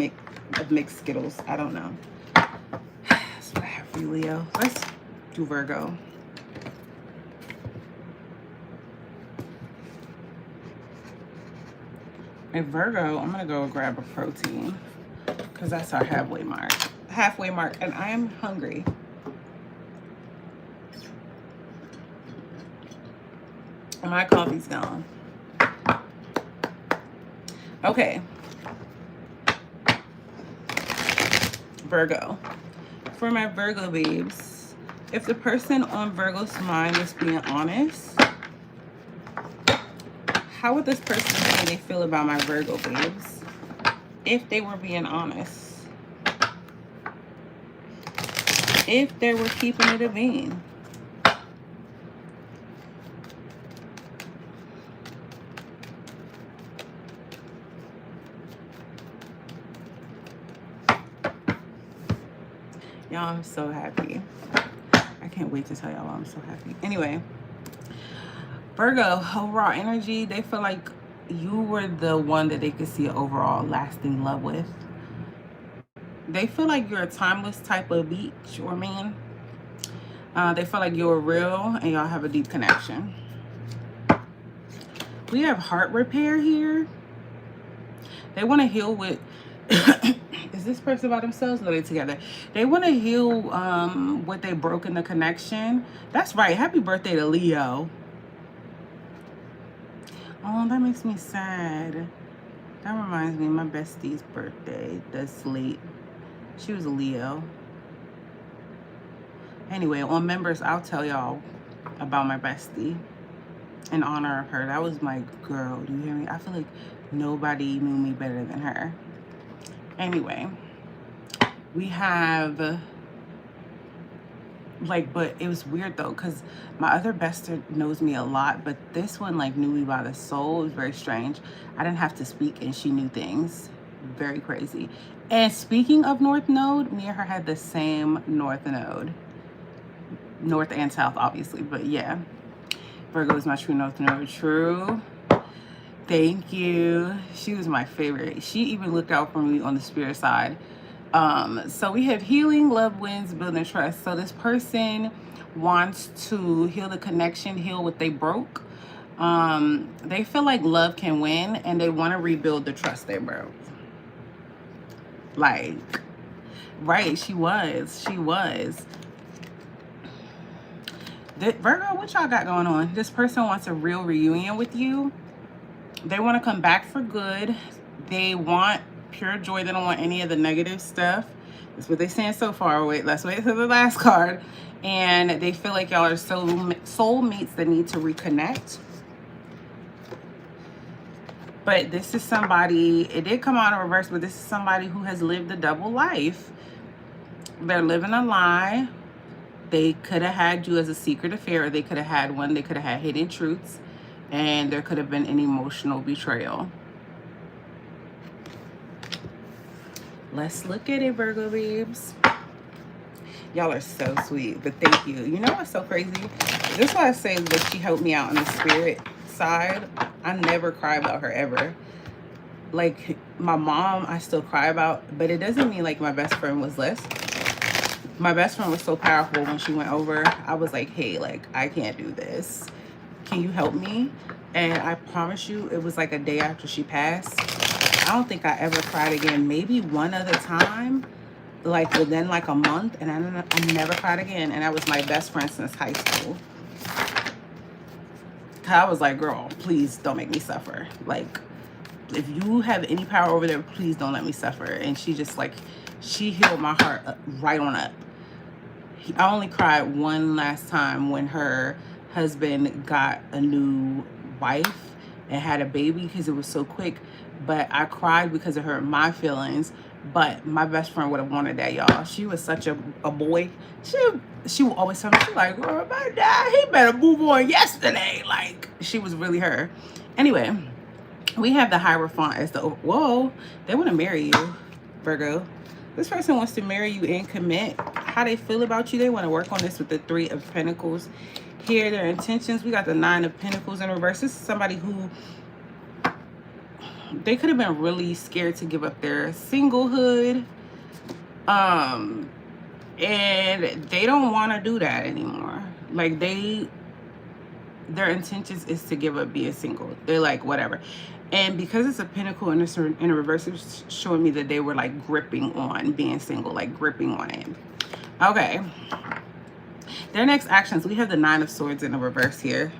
mixed Skittles. I don't know. That's what I have for you, Leo. Let's do Virgo. And Virgo, I'm going to go grab a protein because that's our halfway mark. Halfway mark, and I am hungry. And my coffee's gone. Okay. Virgo. For my Virgo babes, if the person on Virgo's mind is being honest, how would this person say they feel about my Virgo babes if they were being honest? If they were keeping it a bean? Y'all, I'm so happy. I can't wait to tell y'all why I'm so happy. Anyway, Virgo, overall energy, they feel like you were the one that they could see an overall lasting love with. They feel like you're a timeless type of beach or man. They feel like you're real and y'all have a deep connection. We have heart repair here. They want to heal with is this person by themselves? No, they're together. They want to heal what they broke in the connection. That's right. Happy birthday to Leo. Oh, that makes me sad. That reminds me of my bestie's birthday. That's late. She was a Leo. Anyway, on members, I'll tell y'all about my bestie in honor of her. That was my girl. Do you hear me? I feel like nobody knew me better than her. Anyway, we have like, but it was weird though, because my other bestie knows me a lot, but this one like knew me by the soul. It was very strange. I didn't have to speak and she knew things. Very crazy. And speaking of North Node, me and her had the same North Node. North and South, obviously, but yeah. Virgo is my true North Node. True. Thank you. She was my favorite. She even looked out for me on the spirit side. So we have healing, love wins, building trust. So this person wants to heal the connection, heal what they broke. They feel like love can win and they want to rebuild the trust they broke. Like, right, she was. Virgo, what y'all got going on? This person wants a real reunion with you. They want to come back for good. They want pure joy. They don't want any of the negative stuff. That's what they're saying so far. Wait, let's wait till the last card. And they feel like y'all are soulmates that need to reconnect. But this is somebody, it did come out in reverse, but this is somebody who has lived a double life. They're living a lie. They could have had you as a secret affair, or they could have had one. They could have had hidden truths, and there could have been an emotional betrayal. Let's look at it, Virgo babes. Y'all are so sweet, but thank you. You know what's so crazy? This is why I say that she helped me out on the spirit side. I never cry about her ever. Like my mom, I still cry about, but it doesn't mean like my best friend was less. My best friend was so powerful when she went over. I was like, hey, like, I can't do this. Can you help me? And I promise you, it was like a day after she passed. I don't think I ever cried again. Maybe one other time, like within like a month, and I never cried again. And that was my best friend since high school. I was like, girl, please don't make me suffer. Like, if you have any power over there, please don't let me suffer. And she just like, she healed my heart right on up. I only cried one last time when her husband got a new wife and had a baby because it was so quick. But I cried because it hurt my feelings. But my best friend would have wanted that, y'all. She was such a boy. She would always tell me, she's like, girl, my dad, he better move on yesterday. Like, she was really her. Anyway, we have the Hierophant as the, whoa, they want to marry you, Virgo. This person wants to marry you and commit. How they feel about you, they want to work on this with the Three of Pentacles. Here, their intentions. We got the Nine of Pentacles in reverse. This is somebody who, they could have been really scared to give up their singlehood. And they don't want to do that anymore. Like their intentions is to give up being single. They're like, whatever. And because it's a pentacle in a reverse, it's showing me that they were like gripping on being single, like gripping on it. Okay. Their next actions, we have the Nine of Swords in the reverse here.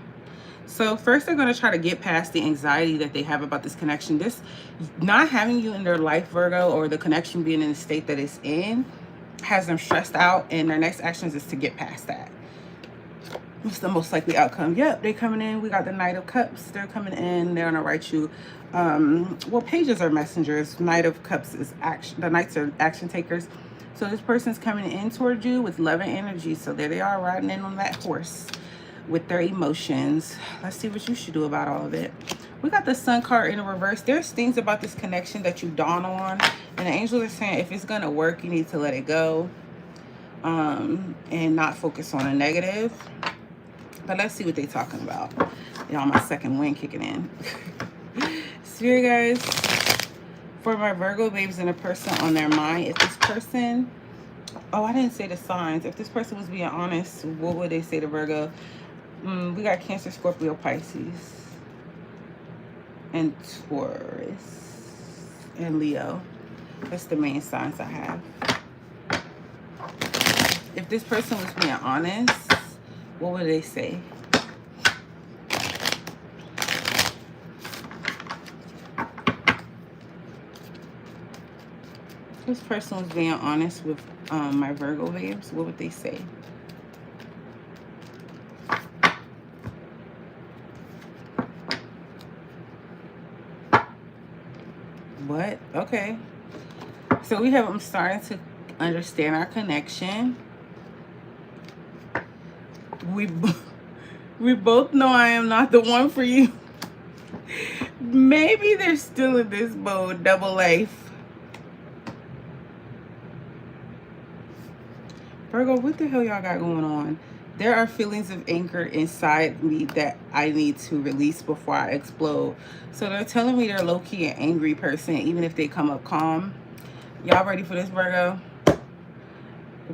So first they're going to try to get past the anxiety that they have about this connection. This not having you in their life, Virgo, or the connection being in the state that it's in, has them stressed out. And their next actions is to get past that. What's the most likely outcome? Yep, they're coming in. We got the Knight of Cups. They're coming in. They're gonna write you. Well, pages are messengers. Knight of Cups is action. The Knights are action takers. So this person's coming in toward you with love and energy. So there they are, riding in on that horse with their emotions. Let's see what you should do about all of it. We got the Sun card in the reverse. There's things about this connection that you dawn on, and the angels are saying if it's gonna work, you need to let it go, and not focus on a negative. But let's see what they're talking about. Y'all, my second wind kicking in. Spirit guys, for my Virgo babes and a person on their mind, if this person, oh, I didn't say the signs. If this person was being honest, what would they say to Virgo? We got Cancer, Scorpio, Pisces, and Taurus. and Leo. That's the main signs I have. If this person was being honest, what would they say? If this person was being honest with my Virgo babes, what would they say? What? Okay. So we have them starting to understand our connection. We both know I am not the one for you. Maybe they're still in this mode, double life. Virgo, what the hell y'all got going on? There are feelings of anger inside me that I need to release before I explode. So they're telling me they're low-key an angry person, even if they come up calm. Y'all ready for this, Virgo?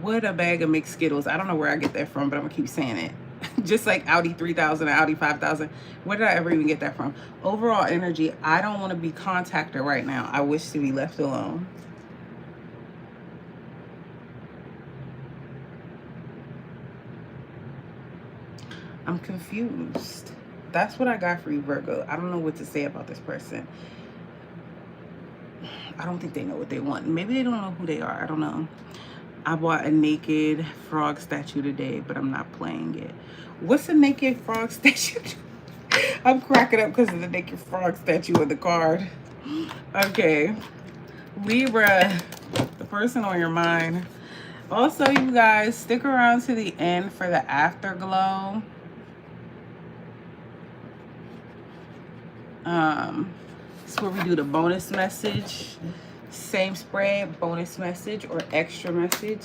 What a bag of mixed Skittles. I don't know where I get that from, but I'm gonna keep saying it. Just like Audi 3000 and Audi 5000. Where did I ever even get that from? Overall energy, I don't want to be contacted right now. I wish to be left alone. I'm confused. That's what I got for you, Virgo. I don't know what to say about this person. I don't think they know what they want. Maybe they don't know who they are. I don't know. I bought a naked frog statue today, but I'm not playing it. What's a naked frog statue? I'm cracking up because of the naked frog statue in the card. Okay. Libra, the person on your mind. Also, you guys, stick around to the end for the afterglow. It's where we do the bonus message. Same spread, bonus message or extra message.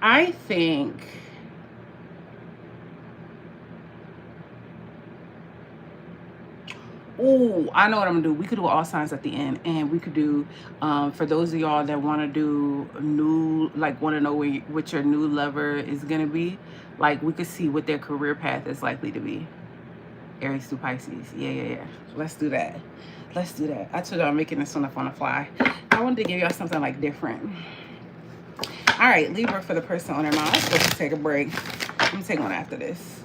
I think I know what I'm gonna do. We could do all signs at the end, and we could do for those of y'all that want to do new, like want to know what your new lover is gonna be, like we could see what their career path is likely to be. Aries through Pisces. Yeah. Let's do that. Let's do that. I told y'all I'm making this one up on the fly. I wanted to give y'all something like different. All right, Libra, for the person on their mind. I'm supposed to take a break. I'm gonna take one after this.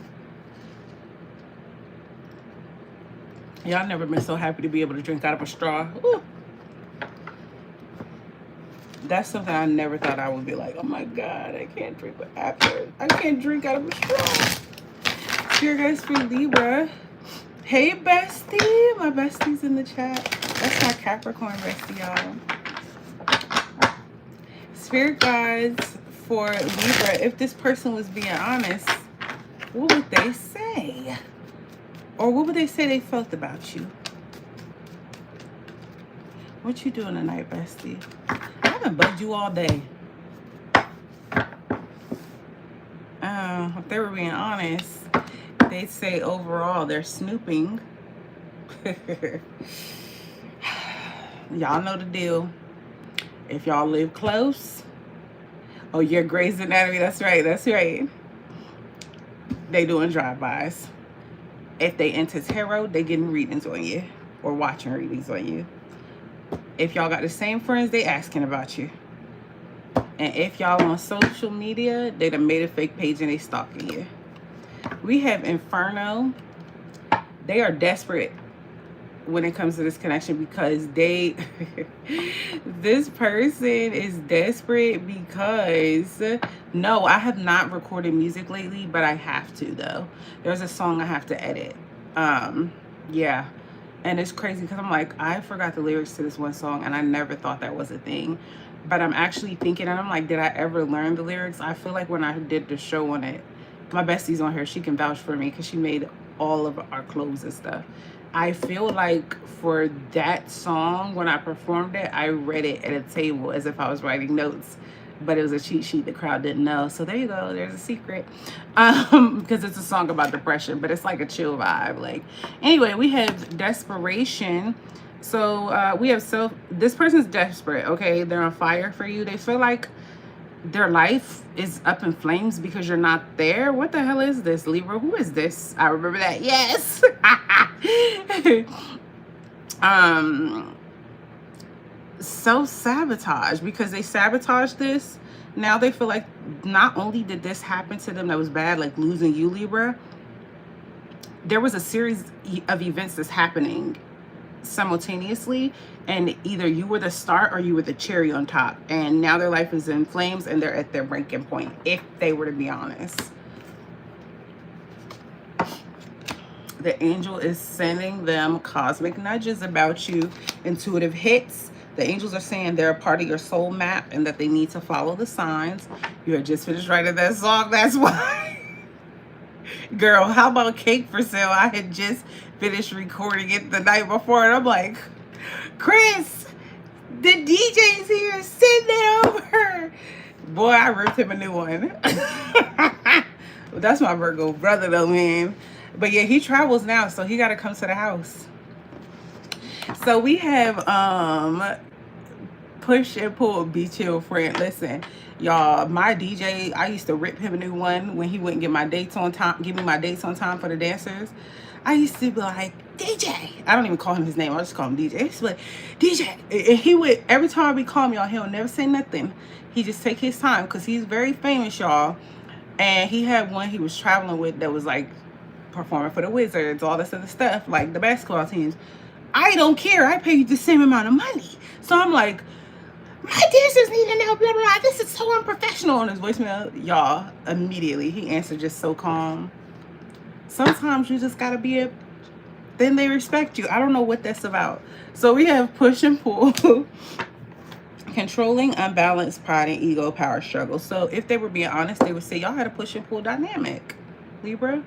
Y'all never been so happy to be able to drink out of a straw. Ooh. That's something I never thought I would be like, oh my God, I can't drink after. I can't drink out of a straw. Here, guys, for Libra. Hey, bestie. My bestie's in the chat. That's my Capricorn bestie, y'all. Spirit guides for Libra. If this person was being honest, what would they say? Or what would they say they felt about you? What you doing tonight, bestie? I haven't bugged you all day. If they were being honest, they'd say overall they're snooping. Y'all know the deal. If y'all live close, oh, you're Grey's Anatomy. That's right. They doing drive-bys. If they into tarot, they getting readings on you or watching readings on you. If y'all got the same friends, they asking about you. And if y'all on social media, they done made a fake page and they stalking you. We have Inferno. They are desperate when it comes to this connection because this person is desperate because, no, I have not recorded music lately, but I have to though. There's a song I have to edit. Yeah. And it's crazy because I'm like, I forgot the lyrics to this one song and I never thought that was a thing. But I'm actually thinking, and I'm like, did I ever learn the lyrics? I feel like when I did the show on it, my bestie's on here, she can vouch for me because she made all of our clothes and stuff. I feel like for that song, when I performed it, I read it at a table as if I was writing notes. But it was a cheat sheet the crowd didn't know. So there you go. There's a secret. Because it's a song about depression, but it's like a chill vibe. Like, anyway, we have desperation. So we have this person's desperate, okay? They're on fire for you. They feel like their life is up in flames because you're not there. What the hell is this, Libra? Who is this? I remember that. Yes. self-sabotage, because they sabotaged this. Now they feel like not only did this happen to them that was bad, like losing you, Libra, there was a series of events that's happening simultaneously, and either you were the start or you were the cherry on top, and now their life is in flames and they're at their breaking point, if they were to be honest. The angel is sending them cosmic nudges about you, intuitive hits. The angels are saying they're a part of your soul map and that they need to follow the signs. You had just finished writing that song, that's why. Girl, how about Cake for Sale? I had just finished recording it the night before, and I'm like, Chris, the DJ's here, send it over. Boy, I ripped him a new one. That's my Virgo brother though, man. But yeah, he travels now, so he got to come to the house. So we have push and pull, be chill, friend. Listen, y'all, my DJ, I used to rip him a new one when he wouldn't give my dates on time, give me my dates on time for the dancers. I used to be like, DJ. I don't even call him his name. I just call him DJ. I used to be like, DJ. And he would, every time he called me, y'all, he'll never say nothing. He just take his time because he's very famous, y'all. And he had one he was traveling with that was like performing for the Wizards, all this other stuff, like the basketball teams. I don't care. I pay you the same amount of money. So I'm like, my dancers need to know, blah, blah, blah. This is so unprofessional. On his voicemail, y'all, immediately, he answered just so calm. Sometimes you just got to be then they respect you. I don't know what that's about. So we have push and pull. Controlling, unbalanced, pride, and ego, power struggle. So if they were being honest, they would say y'all had a push and pull dynamic, Libra.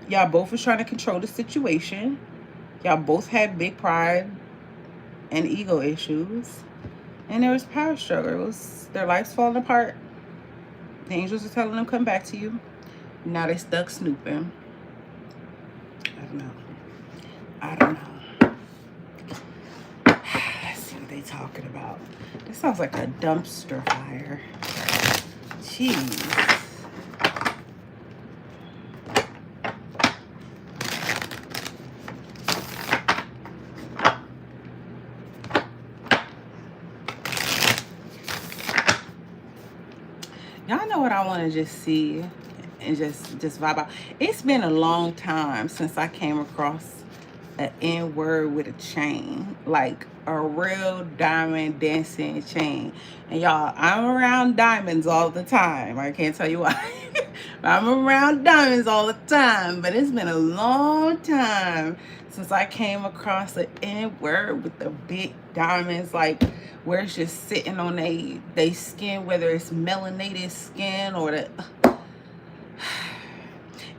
Y'all both was trying to control the situation. Y'all both had big pride and ego issues. And there was power struggles. Their lives falling apart. The angels are telling them come back to you. Now they stuck snooping. I don't know. Let's see what they talking about. This sounds like a dumpster fire. Jeez. Y'all know what I want to just see and just vibe out. It's been a long time since I came across an N word with a chain, like a real diamond dancing chain. And y'all, I'm around diamonds all the time. I can't tell you why. I'm around diamonds all the time, but it's been a long time since I came across an N word with the big diamonds, like where it's just sitting on they skin, whether it's melanated skin or the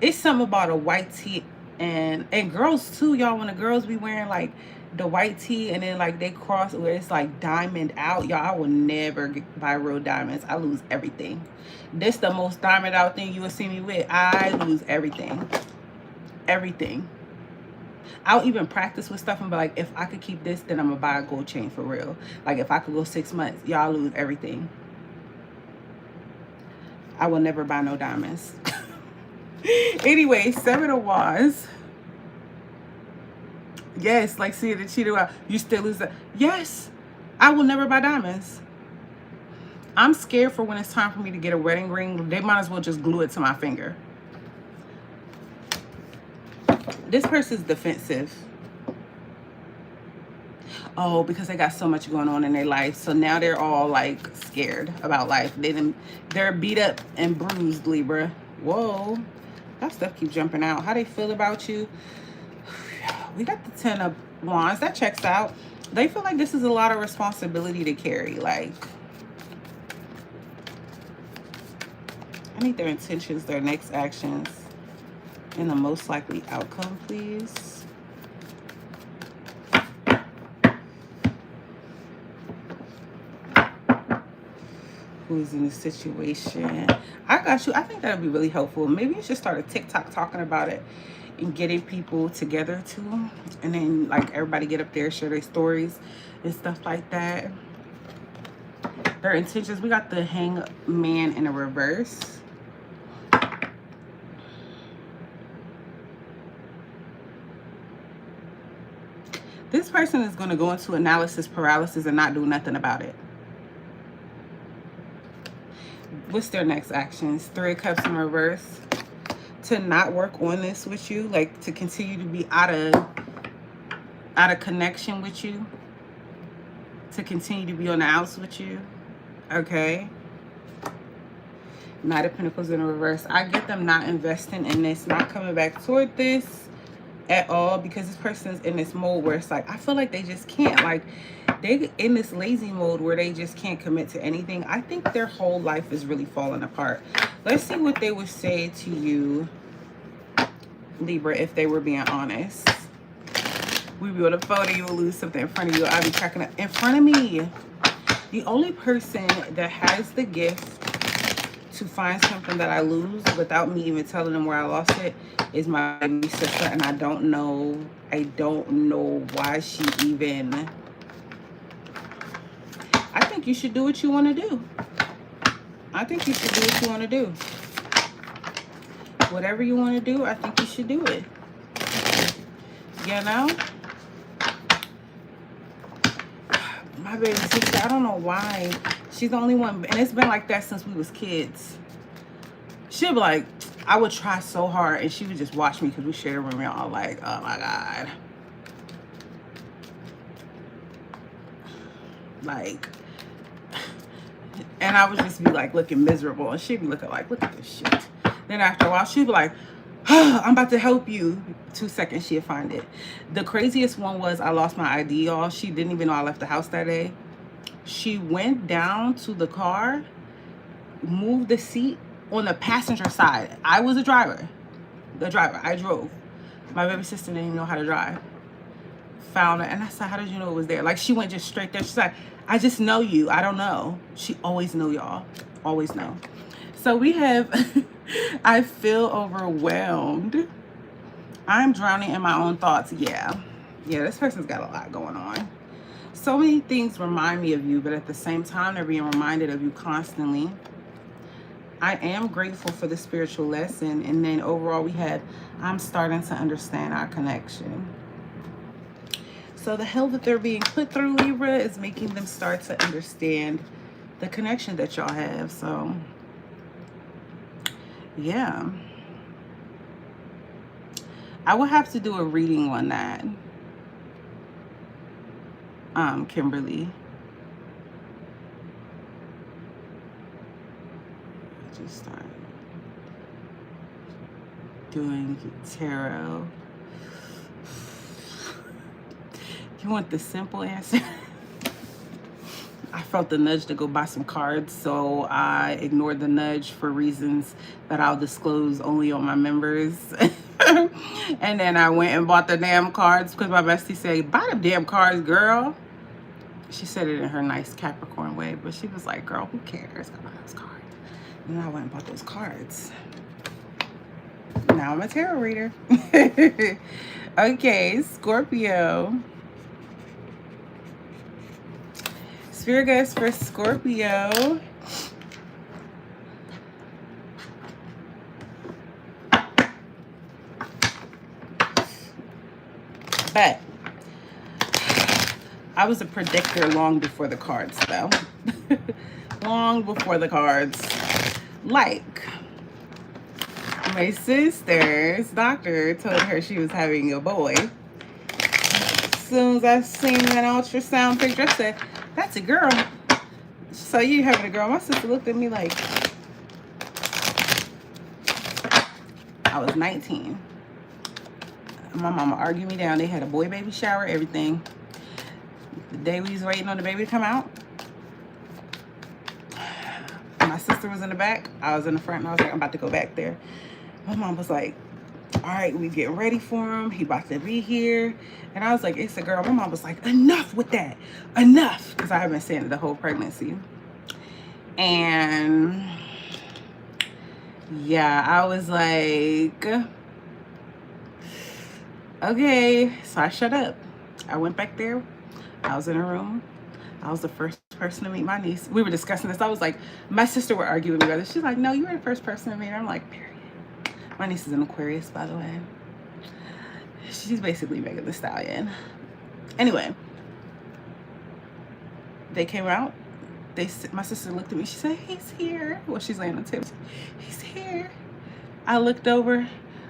it's something about a white tee, and girls too, y'all, when the girls be wearing like the white tee and then like they cross where it's like diamond out, y'all, I will never buy real diamonds. I lose everything. This the most diamond out thing you will see me with. I lose everything. I'll even practice with stuff and be like, if I could keep this, then I'm gonna buy a gold chain for real. Like if I could go 6 months, y'all lose everything. I will never buy no diamonds. Anyway, 7 of Wands. Yes, like see the cheater out. You still lose that. Yes, I will never buy diamonds. I'm scared for when it's time for me to get a wedding ring. They might as well just glue it to my finger. This person's defensive. Oh, because they got so much going on in their life. So now they're all like scared about life. They're beat up and bruised, Libra. Whoa. That stuff keeps jumping out. How they feel about you? We got the 10 of Wands. That checks out. They feel like this is a lot of responsibility to carry. Like, I need their intentions, their next actions, and the most likely outcome, please. Who's in the situation? I got you. I think that would be really helpful. Maybe you should start a TikTok talking about it and getting people together too. And then like everybody get up there, share their stories and stuff like that. Their intentions. We got the Hangman in a reverse. This person is going to go into analysis paralysis and not do nothing about it. What's their next actions? 3 of Cups in reverse. To not work on this with you, like to continue to be out of connection with you, to continue to be on the outs with you. Okay. Knight of Pentacles in reverse. I get them not investing in this, not coming back toward this at all, because this person's in this mode where it's like, I feel like they just can't, like they in this lazy mode where they just can't commit to anything. I think their whole life is really falling apart. Let's see what they would say to you, Libra, if they were being honest. We be on a photo, you will lose something in front of you. I'll be cracking up in front of me. The only person that has the gift to find something that I lose without me even telling them where I lost it is my baby sister, and I don't know why she even. I think you should do what you want to do. I think you should do what you want to do. Whatever you want to do, I think you should do it. You know? My baby sister, I don't know why. She's the only one, and it's been like that since we was kids. She'd be like, I would try so hard, and she would just watch me because we share a room, y'all. Like, oh my God. Like, and I would just be like looking miserable, and she'd be looking like, look at this shit. Then after a while, she'd be like, oh, I'm about to help you. 2 seconds, she'd find it. The craziest one was I lost my ID, y'all. She didn't even know I left the house that day. She went down to the car, moved the seat on the passenger side. I was the driver. I drove. My baby sister didn't even know how to drive. Found it, and I said, how did you know it was there? Like, she went just straight there. She's like, I just know you. I don't know. She always know, y'all. Always know. So we have, I feel overwhelmed. I'm drowning in my own thoughts. Yeah, this person's got a lot going on. So many things remind me of you, but at the same time, they're being reminded of you constantly. I am grateful for the spiritual lesson. And then overall, we had, I'm starting to understand our connection. So the hell that they're being put through, Libra, is making them start to understand the connection that y'all have. So, yeah. I will have to do a reading on that. Kimberly. I just started doing tarot. You want the simple answer? I felt the nudge to go buy some cards, so I ignored the nudge for reasons that I'll disclose only on my members. And then I went and bought the damn cards because my bestie said, buy the damn cards, girl. She said it in her nice Capricorn way, but she was like, girl, who cares? Go buy those cards. And I went and bought those cards. Now I'm a tarot reader. Okay, Scorpio. Virgo for Scorpio. But I was a predictor long before the cards, though. Long before the cards. Like, my sister's doctor told her she was having a boy. As soon as I seen that ultrasound picture, I said, that's a girl. So you having a girl. My sister looked at me like I was 19. My mama argued me down. They had a boy baby shower, everything. The day we was waiting on the baby to come out, my sister was in the back. I was in the front, and I was like, I'm about to go back there. My mom was like, all right, we getting ready for him. He about to be here. And I was like, it's a girl. My mom was like, enough with that. Enough. Because I have been saying it the whole pregnancy. And yeah, I was like, okay. So I shut up. I went back there. I was in a room. I was the first person to meet my niece. We were discussing this. I was like, my sister would argue with me about this. She's like, no, you were the first person to meet her. I'm like, period. My niece is an Aquarius, by the way. She's basically Megan Thee Stallion. Anyway, they came out. My sister looked at me. She said, he's here. Well, she's laying on the table. He's here. I looked over.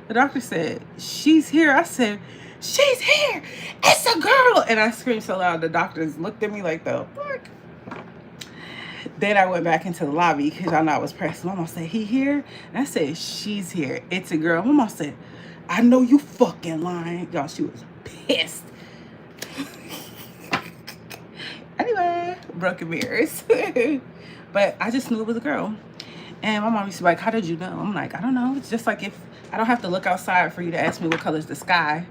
The doctor said, she's here. I said, she's here. It's a girl. And I screamed so loud, the doctors looked at me like, the fuck? Then I went back into the lobby because I know I was pressed. Mama said, he here? And I said, she's here. It's a girl. Mama said, I know you fucking lying. Y'all, she was pissed. Anyway, broken mirrors. But I just knew it was a girl. And my mom used to be like, how did you know? I'm like, I don't know. It's just like if I don't have to look outside for you to ask me what color is the sky.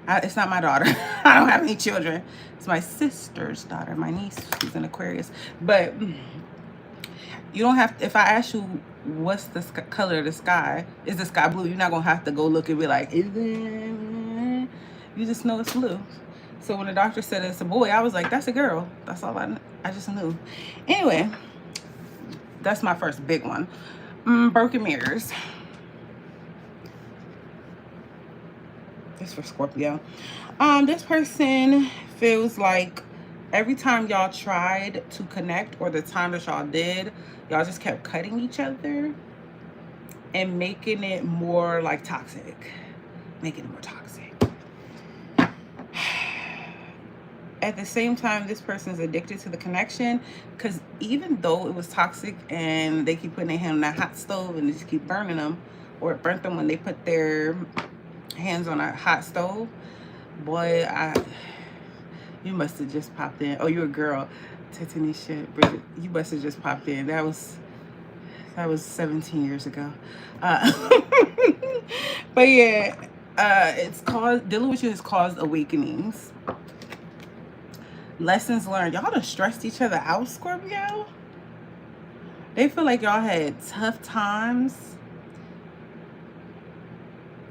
It's not my daughter. I don't have any children. It's my sister's daughter, my niece. She's an Aquarius. But you don't have to, if I ask you what's the color of the sky, is the sky blue? You're not going to have to go look and be like, is it? You just know it's blue. So when the doctor said it's a boy, I was like, that's a girl. That's all I just knew. Anyway, that's my first big one. Broken mirrors. This for Scorpio. This person feels like every time y'all tried to connect, or the time that y'all did, y'all just kept cutting each other and making it more like toxic. Making it more toxic. At the same time, this person is addicted to the connection, because even though it was toxic and they keep putting their hand on that hot stove and they just keep burning them, or it burnt them when they put their hands on a hot stove, boy, you must have just popped in. Oh, you're a girl. Tanisha, Bridget, you must have just popped in. That was 17 years ago. But yeah, it's caused, dealing with you has caused awakenings. Lessons learned. Y'all done stressed each other out, Scorpio. They feel like y'all had tough times.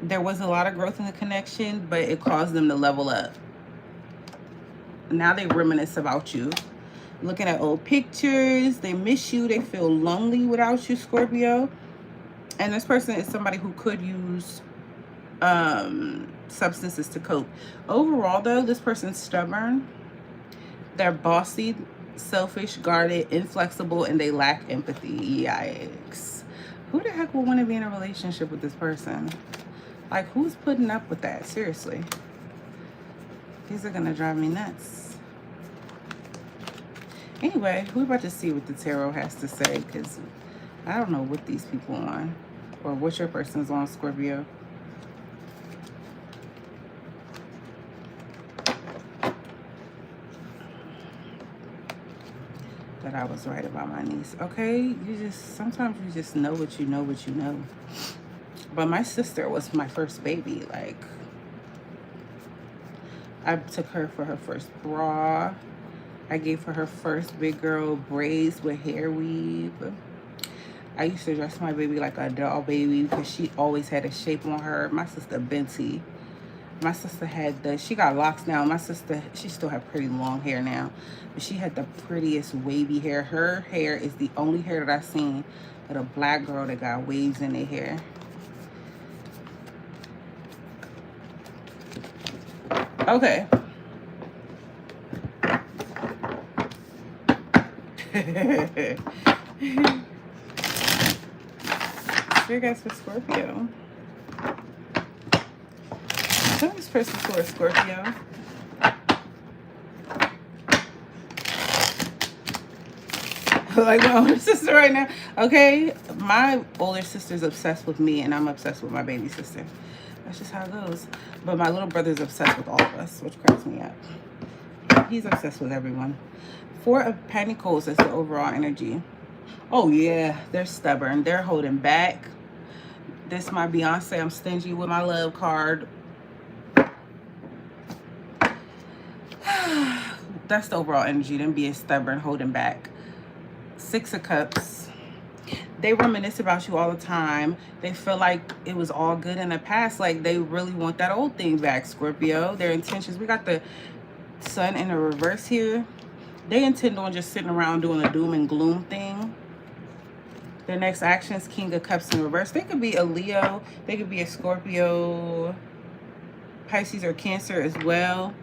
There was a lot of growth in the connection, but it caused them to level up. Now they reminisce about you. Looking at old pictures. They miss you. They feel lonely without you, Scorpio. And this person is somebody who could use substances to cope. Overall, though, this person's stubborn. They're bossy, selfish, guarded, inflexible, and they lack empathy. Yikes. Who the heck would want to be in a relationship with this person? Like, who's putting up with that? Seriously. These are going to drive me nuts. Anyway, we're about to see what the tarot has to say, because I don't know what these people are on, or what your person's on, Scorpio. That I was right about my niece. Okay, sometimes you just know what you know. But my sister was my first baby. Like, I took her for her first bra. I gave her her first big girl braids with hair weave. I used to dress my baby like a doll baby because she always had a shape on her. My sister Benty. My sister had she got locks now. My sister, she still have pretty long hair now, but she had the prettiest wavy hair. Her hair is the only hair that I've seen with a black girl that got waves in their hair. Okay. Here guys for Scorpio. Tell this person for a Scorpio. Like my older sister right now. Okay, my older sister's obsessed with me, and I'm obsessed with my baby sister. That's just how it goes. But my little brother's obsessed with all of us, which cracks me up. He's obsessed with everyone. 4 of Pentacles is the overall energy. Oh yeah, they're stubborn. They're holding back. This my Beyonce, I'm stingy with my love card. That's the overall energy, them being stubborn, holding back. 6 of Cups. They reminisce about you all the time. They feel like it was all good in the past. Like, they really want that old thing back, Scorpio. Their intentions. We got the Sun in the reverse here. They intend on just sitting around doing a doom and gloom thing. Their next action is King of Cups in reverse. They could be a Leo. They could be a Scorpio, Pisces or Cancer as well.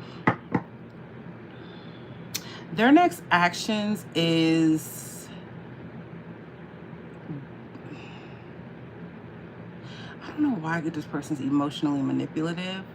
Their next actions is, I don't know why I get this person's emotionally manipulative.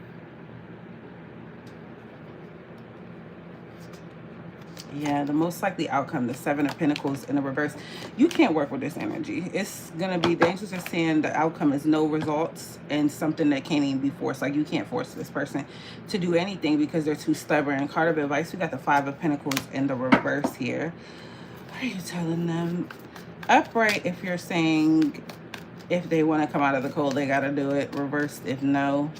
Yeah, the most likely outcome, the Seven of Pentacles in the reverse. You can't work with this energy. It's going to be, the angels are saying the outcome is no results and something that can't even be forced. Like, you can't force this person to do anything because they're too stubborn. Card of advice, we got the Five of Pentacles in the reverse here. What are you telling them? Upright, if you're saying if they want to come out of the cold, they got to do it. Reversed, if no.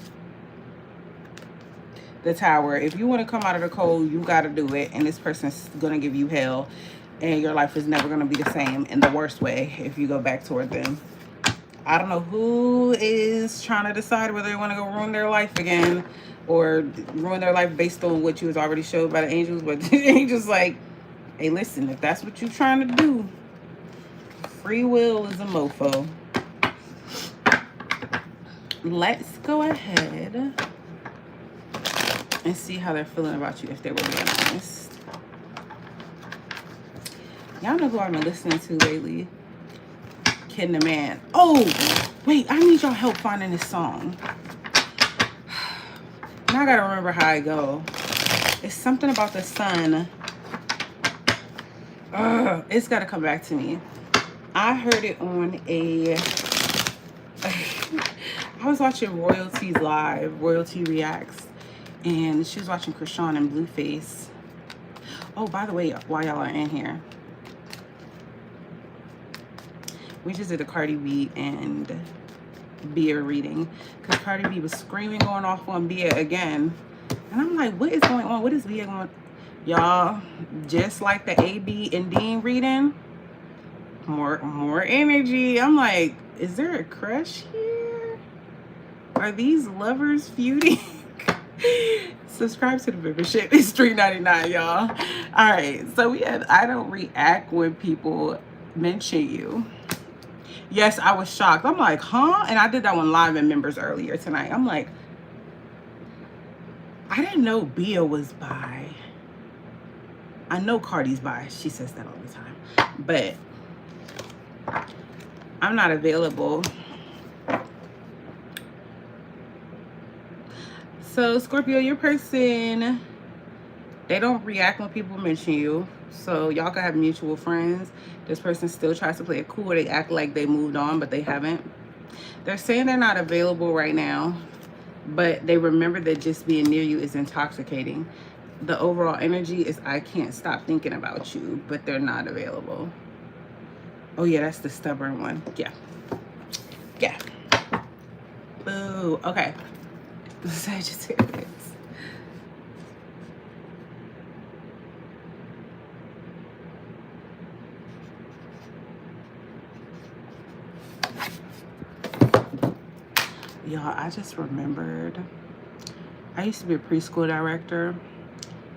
The Tower, if you want to come out of the cold, you got to do it, and this person's going to give you hell, and your life is never going to be the same in the worst way if you go back toward them. I don't know who is trying to decide whether they want to go ruin their life again or ruin their life based on what you was already showed by the angels, but the angels like, hey, listen, if that's what you're trying to do, free will is a mofo. Let's go ahead and see how they're feeling about you if they were being honest. Y'all know who I've been listening to lately? Kid the Man. Oh, wait, I need y'all help finding this song. Now I gotta remember how I go. It's something about the sun. It's gotta come back to me. I heard it on a... I was watching Royalties Live, Royalty Reacts. And she was watching Krishan and Blueface. Oh, by the way, while y'all are in here, we just did a Cardi B and Bia reading. Because Cardi B was screaming, going off on Bia again. And I'm like, what is going on? What is Bia going? Y'all, just like the A.B. and Dean reading, more energy. I'm like, is there a crush here? Are these lovers feuding? Subscribe to the membership. It's $3.99, y'all. All right, so we had I don't react when people mention you. Yes, I was shocked. I'm like, huh? And I did that one live in members earlier tonight. I'm like, I didn't know Bia was bi. I know Cardi's bi. She says that all the time. But I'm not available. So, Scorpio, your person, they don't react when people mention you. So, y'all can have mutual friends. This person still tries to play it cool. They act like they moved on, but they haven't. They're saying they're not available right now, but they remember that just being near you is intoxicating. The overall energy is, I can't stop thinking about you, but they're not available. Oh, yeah, that's the stubborn one. Yeah. Yeah. Boo. Okay. Sagittarius. Y'all, I just remembered, I used to be a preschool director.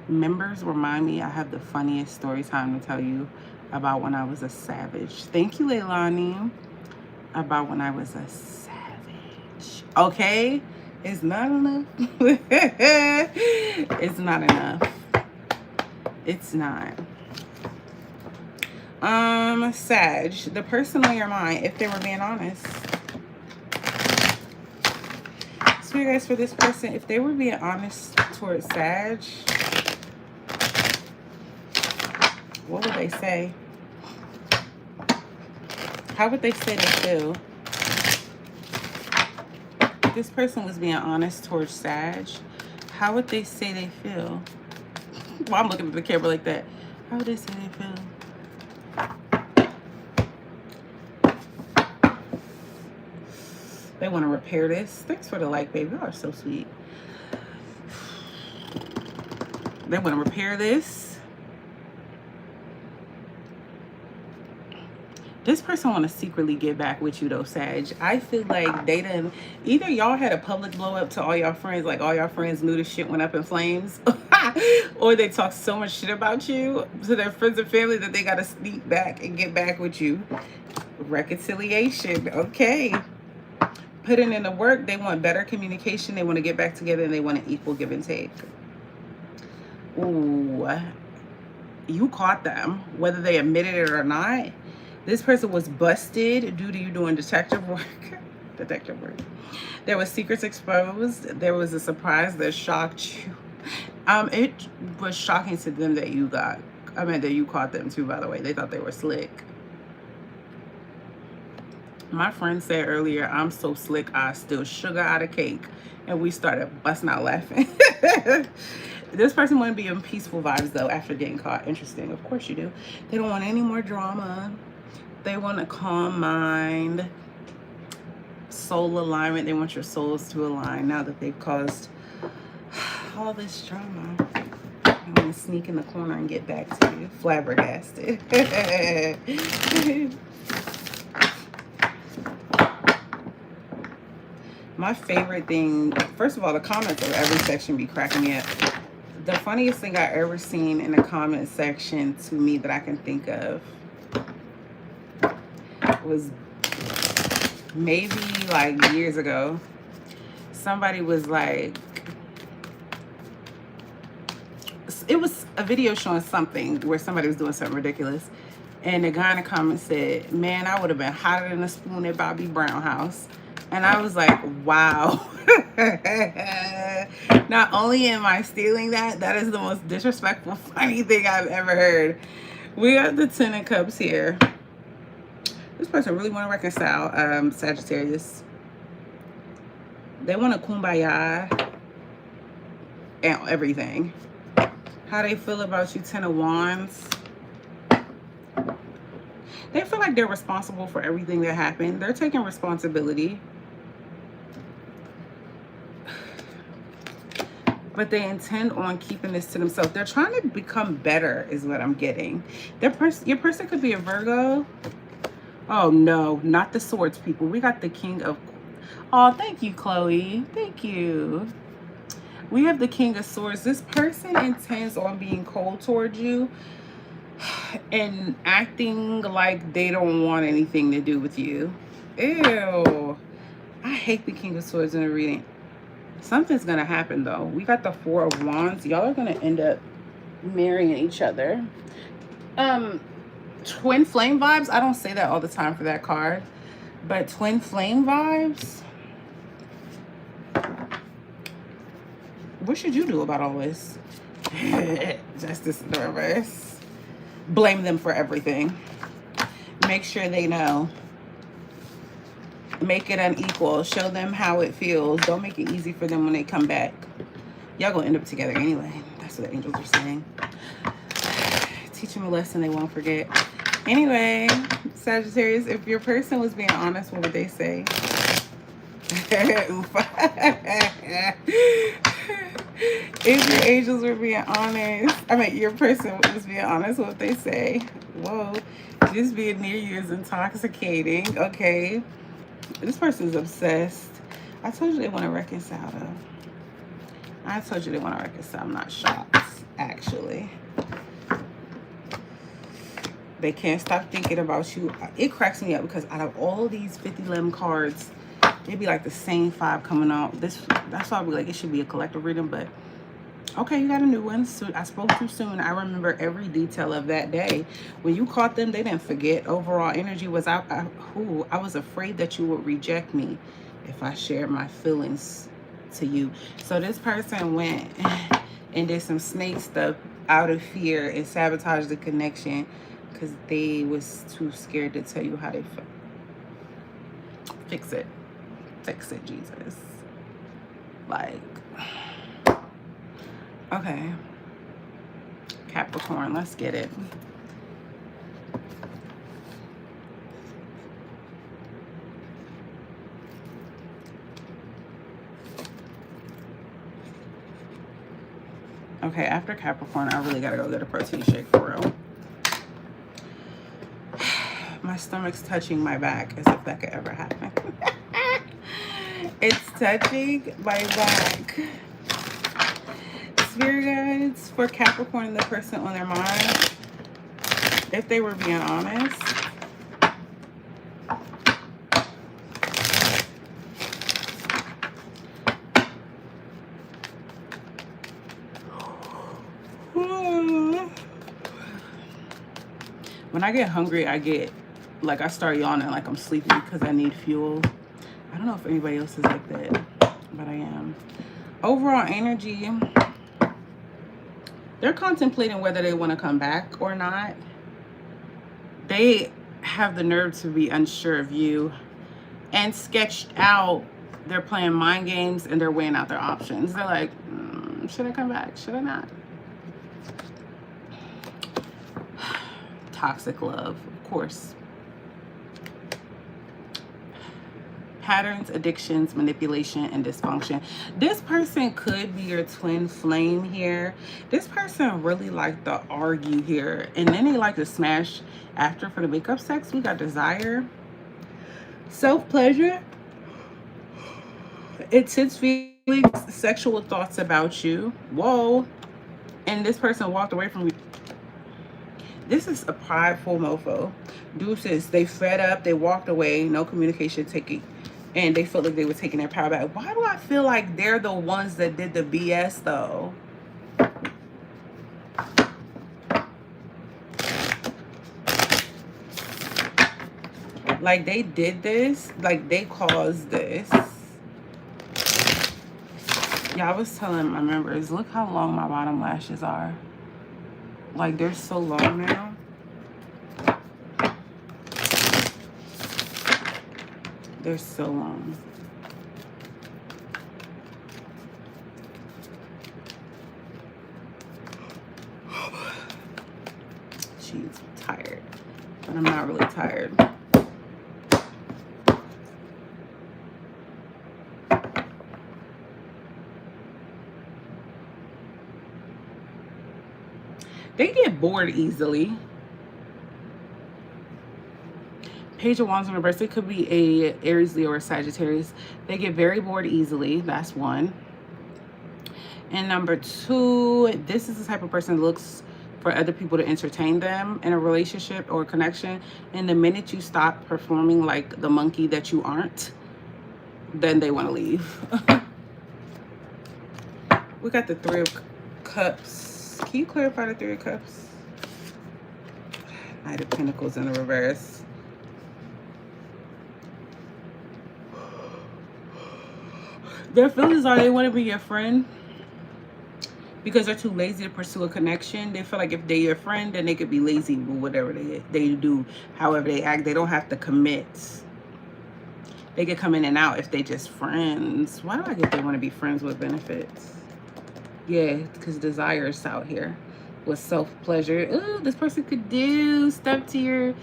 Members remind me I have the funniest story time to tell you about when I was a savage. Thank you, Leilani. About when I was a savage. Okay? It's not enough. It's not enough. It's not. Sag, the person on your mind, if they were being honest. So you guys, for this person, if they were being honest towards Sag, what would they say? How would they say they feel? If this person was being honest towards Sag, how would they say they feel? Well, I'm looking at the camera like that. How would they say they feel? They want to repair this. Thanks for the like, baby. You are so sweet. They want to repair this. This person want to secretly get back with you though, Sag. I feel like they done, either y'all had a public blow up to all y'all friends, like all y'all friends knew the shit went up in flames, or they talk so much shit about you to their friends and family that they got to sneak back and get back with you. Reconciliation, okay. putting in the work. They want better communication. They want to get back together, and they want an equal give and take. Ooh, you caught them, whether they admitted it or not. This person was busted due to you doing detective work. Detective work. There was secrets exposed. There was a surprise that shocked you. It was shocking to them that you got, that you caught them too, by the way. They thought they were slick. My friend said earlier, I'm so slick, I steal sugar out of cake. And we started busting out laughing. This person wouldn't be in peaceful vibes, though, after getting caught. Interesting. Of course you do. They don't want any more drama. They want a calm mind. Soul alignment. They want your souls to align now that they've caused all this drama. I'm going to sneak in the corner and get back to you. Flabbergasted. My favorite thing, first of all, the comments of every section be cracking me up. The funniest thing I ever seen in the comment section to me that I can think of was maybe like years ago. Somebody was like, it was a video showing something where somebody was doing something ridiculous. And the guy in the comments said, man, I would have been hotter than a spoon at Bobby Brown house. And I was like, wow. Not only am I stealing that, that is the most disrespectful, funny thing I've ever heard. We got the Ten of Cups here. This person really want to reconcile, Sagittarius. They want to kumbaya and everything. How they feel about you, Ten of Wands. They feel like they're responsible for everything that happened. They're taking responsibility. But they intend on keeping this to themselves. They're trying to become better is what I'm getting. Your person could be a Virgo. Oh, no. Not the swords, people. We got the King of... Oh, thank you, Chloe. Thank you. We have the King of Swords. This person intends on being cold towards you and acting like they don't want anything to do with you. Ew. I hate the King of Swords in a reading. Something's going to happen, though. We got the Four of Wands. Y'all are going to end up marrying each other. Twin flame vibes. I don't say that all the time for that card. But twin flame vibes. What should you do about all this? Justice in the reverse. Blame them for everything. Make sure they know. Make it unequal. Show them how it feels. Don't make it easy for them when they come back. Y'all gonna end up together anyway. That's what the angels are saying. Teach them a lesson they won't forget. Anyway, Sagittarius, if your person was being honest, what would they say? If your angels were being honest, your person was being honest, what would they say? Whoa, just being near you is intoxicating. Okay. This person is obsessed. I told you they want to reconcile, though. I told you they want to reconcile. I'm not shocked, actually. They can't stop thinking about you. It cracks me up because out of all these 50 lemon cards, it'd be like the same 5 coming out. That's why I'd be like, it should be a collective reading, but okay, you got a new one. So I spoke too soon. I remember every detail of that day. When you caught them, they didn't forget. Overall energy was I was afraid that you would reject me if I shared my feelings to you. So this person went and did some snake stuff out of fear and sabotaged the connection because they was too scared to tell you how they felt. Fix it. Fix it, Jesus. Like... Okay, Capricorn, let's get it. Okay, after Capricorn, I really gotta go get a protein shake for real. My stomach's touching my back as if that could ever happen. It's touching my back. Spirit guides for Capricorn and the person on their mind, if they were being honest. When I get hungry, I get, like, I start yawning like I'm sleepy because I need fuel. I don't know if anybody else is like that, but I am. Overall energy, they're contemplating whether they want to come back or not. They have the nerve to be unsure of you and sketched out. They're playing mind games and they're weighing out their options. They're like, should I come back? Should I not? Toxic love, of course. Patterns, addictions, manipulation, and dysfunction. This person could be your twin flame here. This person really like to argue here, and then they like to smash after for the makeup sex. We got desire, self-pleasure, intense feelings, sexual thoughts about you. Whoa. And this person walked away from you. This is a prideful mofo. Deuces, they fed up, they walked away, no communication taking, and they felt like they were taking their power back. Why do I feel like they're the ones that did the BS though? Like they did this, like they caused this. Yeah, I was telling my members, look how long my bottom lashes are. Like they're so long now. They're so long. She's tired, but I'm not really tired. They get bored easily. Page of Wands in reverse. It could be a Aries, Leo, or Sagittarius. They get very bored easily. That's one. And number two, this is the type of person that looks for other people to entertain them in a relationship or connection. And the minute you stop performing like the monkey that you aren't, then they want to leave. We got the Three of Cups. Can you clarify the Three of Cups? Knight of Pentacles in the reverse. Their feelings are they want to be your friend because they're too lazy to pursue a connection. They feel like if they're your friend, then they could be lazy with whatever they do, however they act. They don't have to commit. They could come in and out if they just friends. Why do I get they want to be friends with benefits? Yeah, because desire is out here with self-pleasure. Ooh, this person could do stuff to your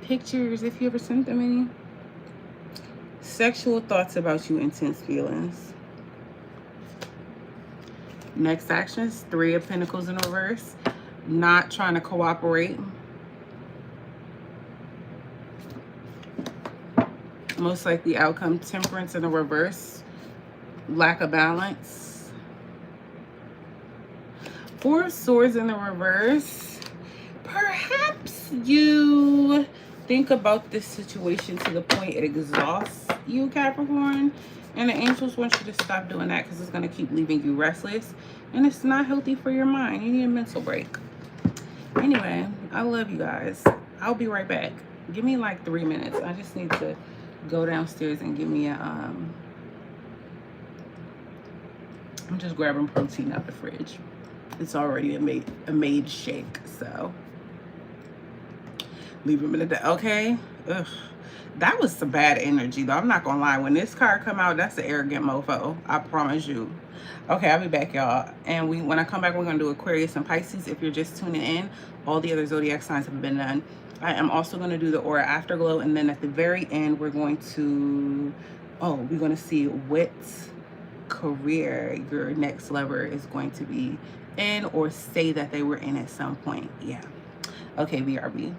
pictures if you ever sent them any. Sexual thoughts about you, intense feelings. Next actions, Three of Pentacles in reverse. Not trying to cooperate. Most likely outcome, Temperance in the reverse. Lack of balance. Four of Swords in the reverse. Perhaps you think about this situation to the point it exhausts you, Capricorn. And the angels want you to stop doing that because it's going to keep leaving you restless. And it's not healthy for your mind. You need a mental break. Anyway, I love you guys. I'll be right back. Give me like 3 minutes. I just need to go downstairs and give me a... I'm just grabbing protein out the fridge. It's already a made shake, so... Leave a minute there. Okay. Ugh. That was some bad energy, though. I'm not gonna lie. When this card come out, that's an arrogant mofo. I promise you. Okay, I'll be back, y'all. And when I come back, we're gonna do Aquarius and Pisces. If you're just tuning in, all the other zodiac signs have been done. I am also gonna do the aura afterglow, and then at the very end, we're going to see what career your next lover is going to be in, or say that they were in at some point. Yeah. Okay, BRB.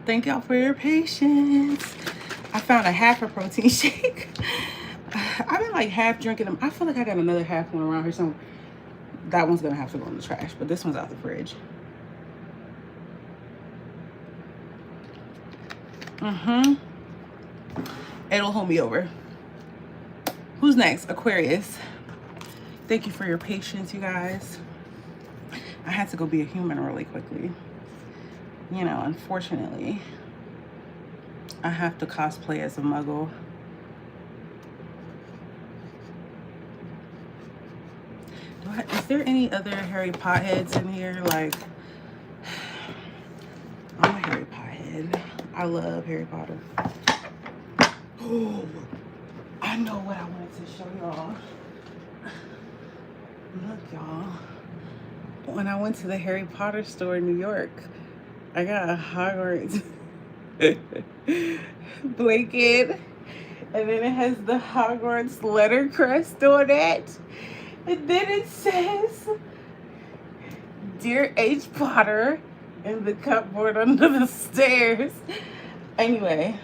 Thank y'all for your patience. I found a half a protein shake. I've been like half drinking them. I feel like I got another half one around here somewhere. That one's gonna have to go in the trash, but this one's out the fridge. It'll hold me over. Who's next? Aquarius. Thank you for your patience, you guys. I had to go be a human really quickly. You know, unfortunately, I have to cosplay as a muggle. Is there any other Harry Potheads in here? Like, I'm a Harry Pothead. I love Harry Potter. Oh, I know what I wanted to show y'all. Look, y'all. When I went to the Harry Potter store in New York, I got a Hogwarts blanket. And then it has the Hogwarts letter crest on it. And then it says, Dear H. Potter, in the cupboard under the stairs. Anyway,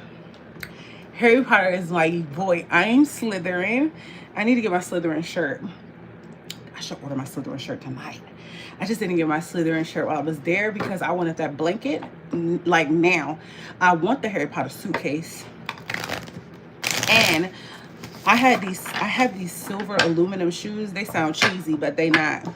Harry Potter is my boy. I am Slytherin. I need to get my Slytherin shirt. I should order my Slytherin shirt tonight. I just didn't get my Slytherin shirt while I was there because I wanted that blanket. Like now, I want the Harry Potter suitcase. And I have these silver aluminum shoes. They sound cheesy, but they not.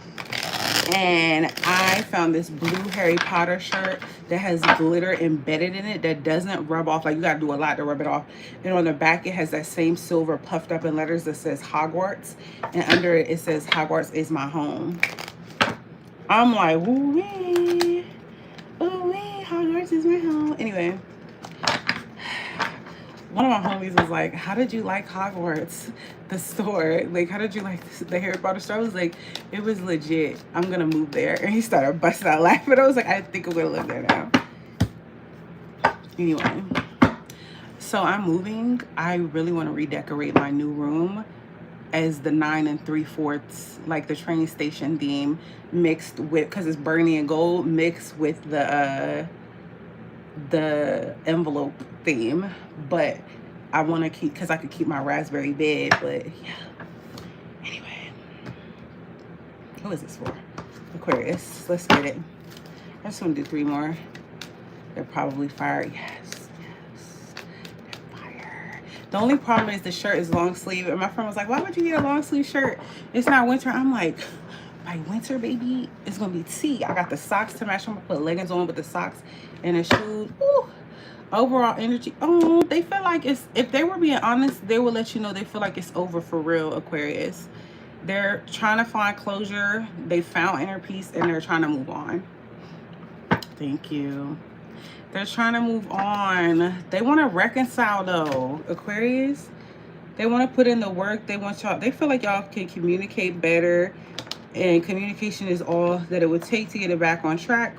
And I found this blue Harry Potter shirt that has glitter embedded in it that doesn't rub off. Like, you gotta do a lot to rub it off. And on the back, it has that same silver puffed up in letters that says Hogwarts. And under it, it says Hogwarts is my home. I'm like, ooh-wee, ooh-wee, Hogwarts is my home. Anyway, one of my homies was like, how did you like Hogwarts, the store? Like, how did you like the Harry Potter store? I was like, it was legit. I'm going to move there. And he started busting out laughing. I was like, I think I'm going to live there now. Anyway, so I'm moving. I really want to redecorate my new room as the 9 3/4, like the train station theme, mixed with, because it's burgundy and gold, mixed with the envelope theme. But I want to keep, because I could keep my raspberry bed. But yeah, anyway, who is this for? Aquarius. Let's get it. I just want to do 3 more. They're probably fire. Yes, they're fire. The only problem is the shirt is long sleeve, and my friend was like, why would you get a long sleeve shirt? It's not winter. I'm like, by winter, baby, it's gonna be tea. I got the socks to match. I'm gonna put leggings on with the socks and the shoes. Ooh, overall energy. Oh, they feel like it's, if they were being honest, they will let you know they feel like it's over for real, Aquarius. They're trying to find closure. They found inner peace and they're trying to move on. Thank you. They're trying to move on. They want to reconcile though, Aquarius. They want to put in the work. They want y'all, they feel like y'all can communicate better, and communication is all that it would take to get it back on track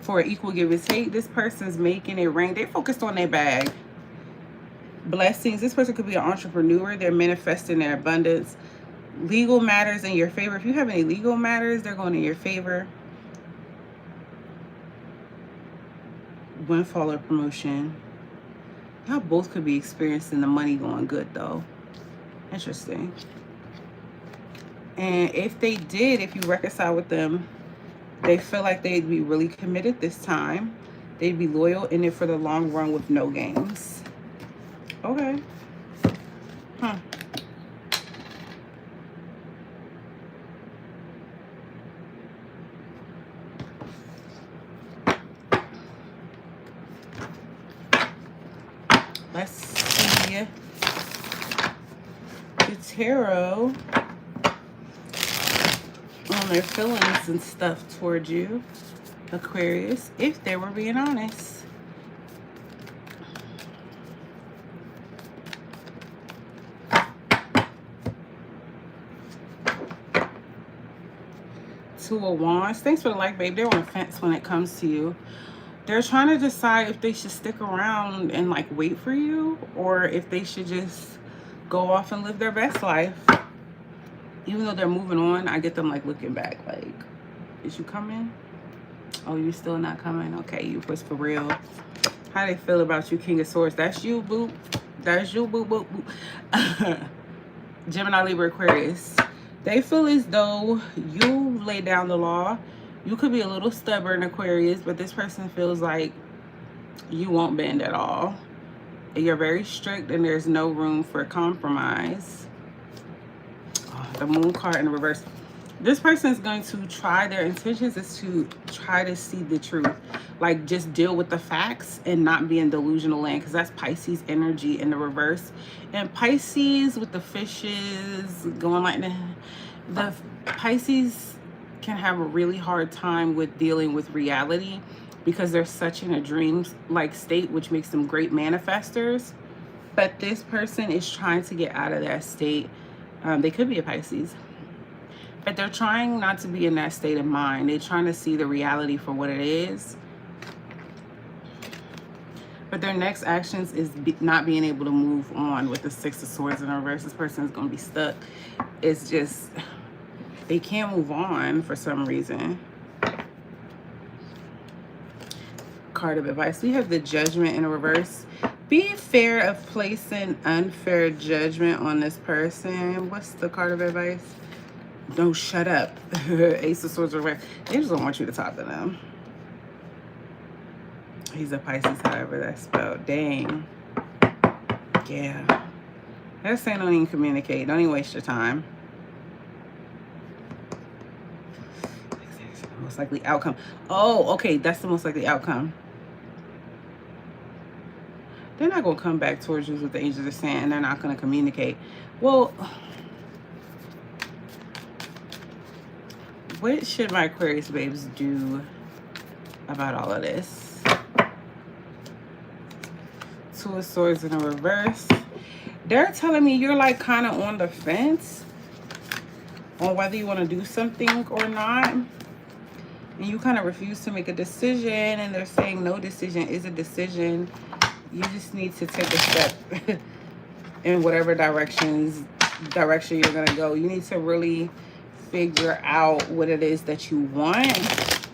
for an equal give and take. This person's making it rain. They're focused on their bag. Blessings. This person could be an entrepreneur. They're manifesting their abundance. Legal matters in your favor. If you have any legal matters, they're going in your favor. Windfall or promotion. Y'all both could be experiencing the money going good though. Interesting. And if they did, if you reconcile with them, they feel like they'd be really committed this time. They'd be loyal, in it for the long run with no games. Okay. Huh. Let's see the tarot on their feelings and stuff towards you, Aquarius, if they were being honest. Two of Wands. Thanks for the like, babe. They're on the fence when it comes to you. They're trying to decide if they should stick around and like wait for you, or if they should just go off and live their best life. Even though they're moving on, I get them like looking back like, is you coming? Oh, you still not coming? Okay, you was for real. How they feel about you, King of Swords? That's you, boo. That's you, boo, boo, boo. Gemini, Libra, Aquarius. They feel as though you lay down the law. You could be a little stubborn, Aquarius, but this person feels like you won't bend at all. You're very strict and there's no room for compromise. Oh, the Moon card in the reverse. This person is going to try, their intentions is to try to see the truth. Like, just deal with the facts and not be in delusional land, because that's Pisces energy in the reverse. And Pisces with the fishes going like that, the Pisces can have a really hard time with dealing with reality because they're such in a dream-like state, which makes them great manifestors. But this person is trying to get out of that state. They could be a Pisces. But they're trying not to be in that state of mind. They're trying to see the reality for what it is. But their next actions is not being able to move on with the Six of Swords in reverse. This person is going to be stuck. It's just, they can't move on for some reason. Card of advice. We have the Judgment in reverse. Be fair of placing unfair judgment on this person. What's the card of advice? No, shut up. Ace of Swords reverse. They just don't want you to talk to them. He's a Pisces, however that's spelled. Dang. Yeah. They're saying don't even communicate. Don't even waste your time. Most likely outcome. Oh, okay. That's the most likely outcome. They're not going to come back towards you with the angels are saying, and they're not going to communicate. Well, what should my Aquarius babes do about all of this? Two of Swords in a reverse. They're telling me you're like kind of on the fence on whether you want to do something or not. And you kind of refuse to make a decision. And they're saying no decision is a decision. You just need to take a step in whatever direction you're going to go. You need to really figure out what it is that you want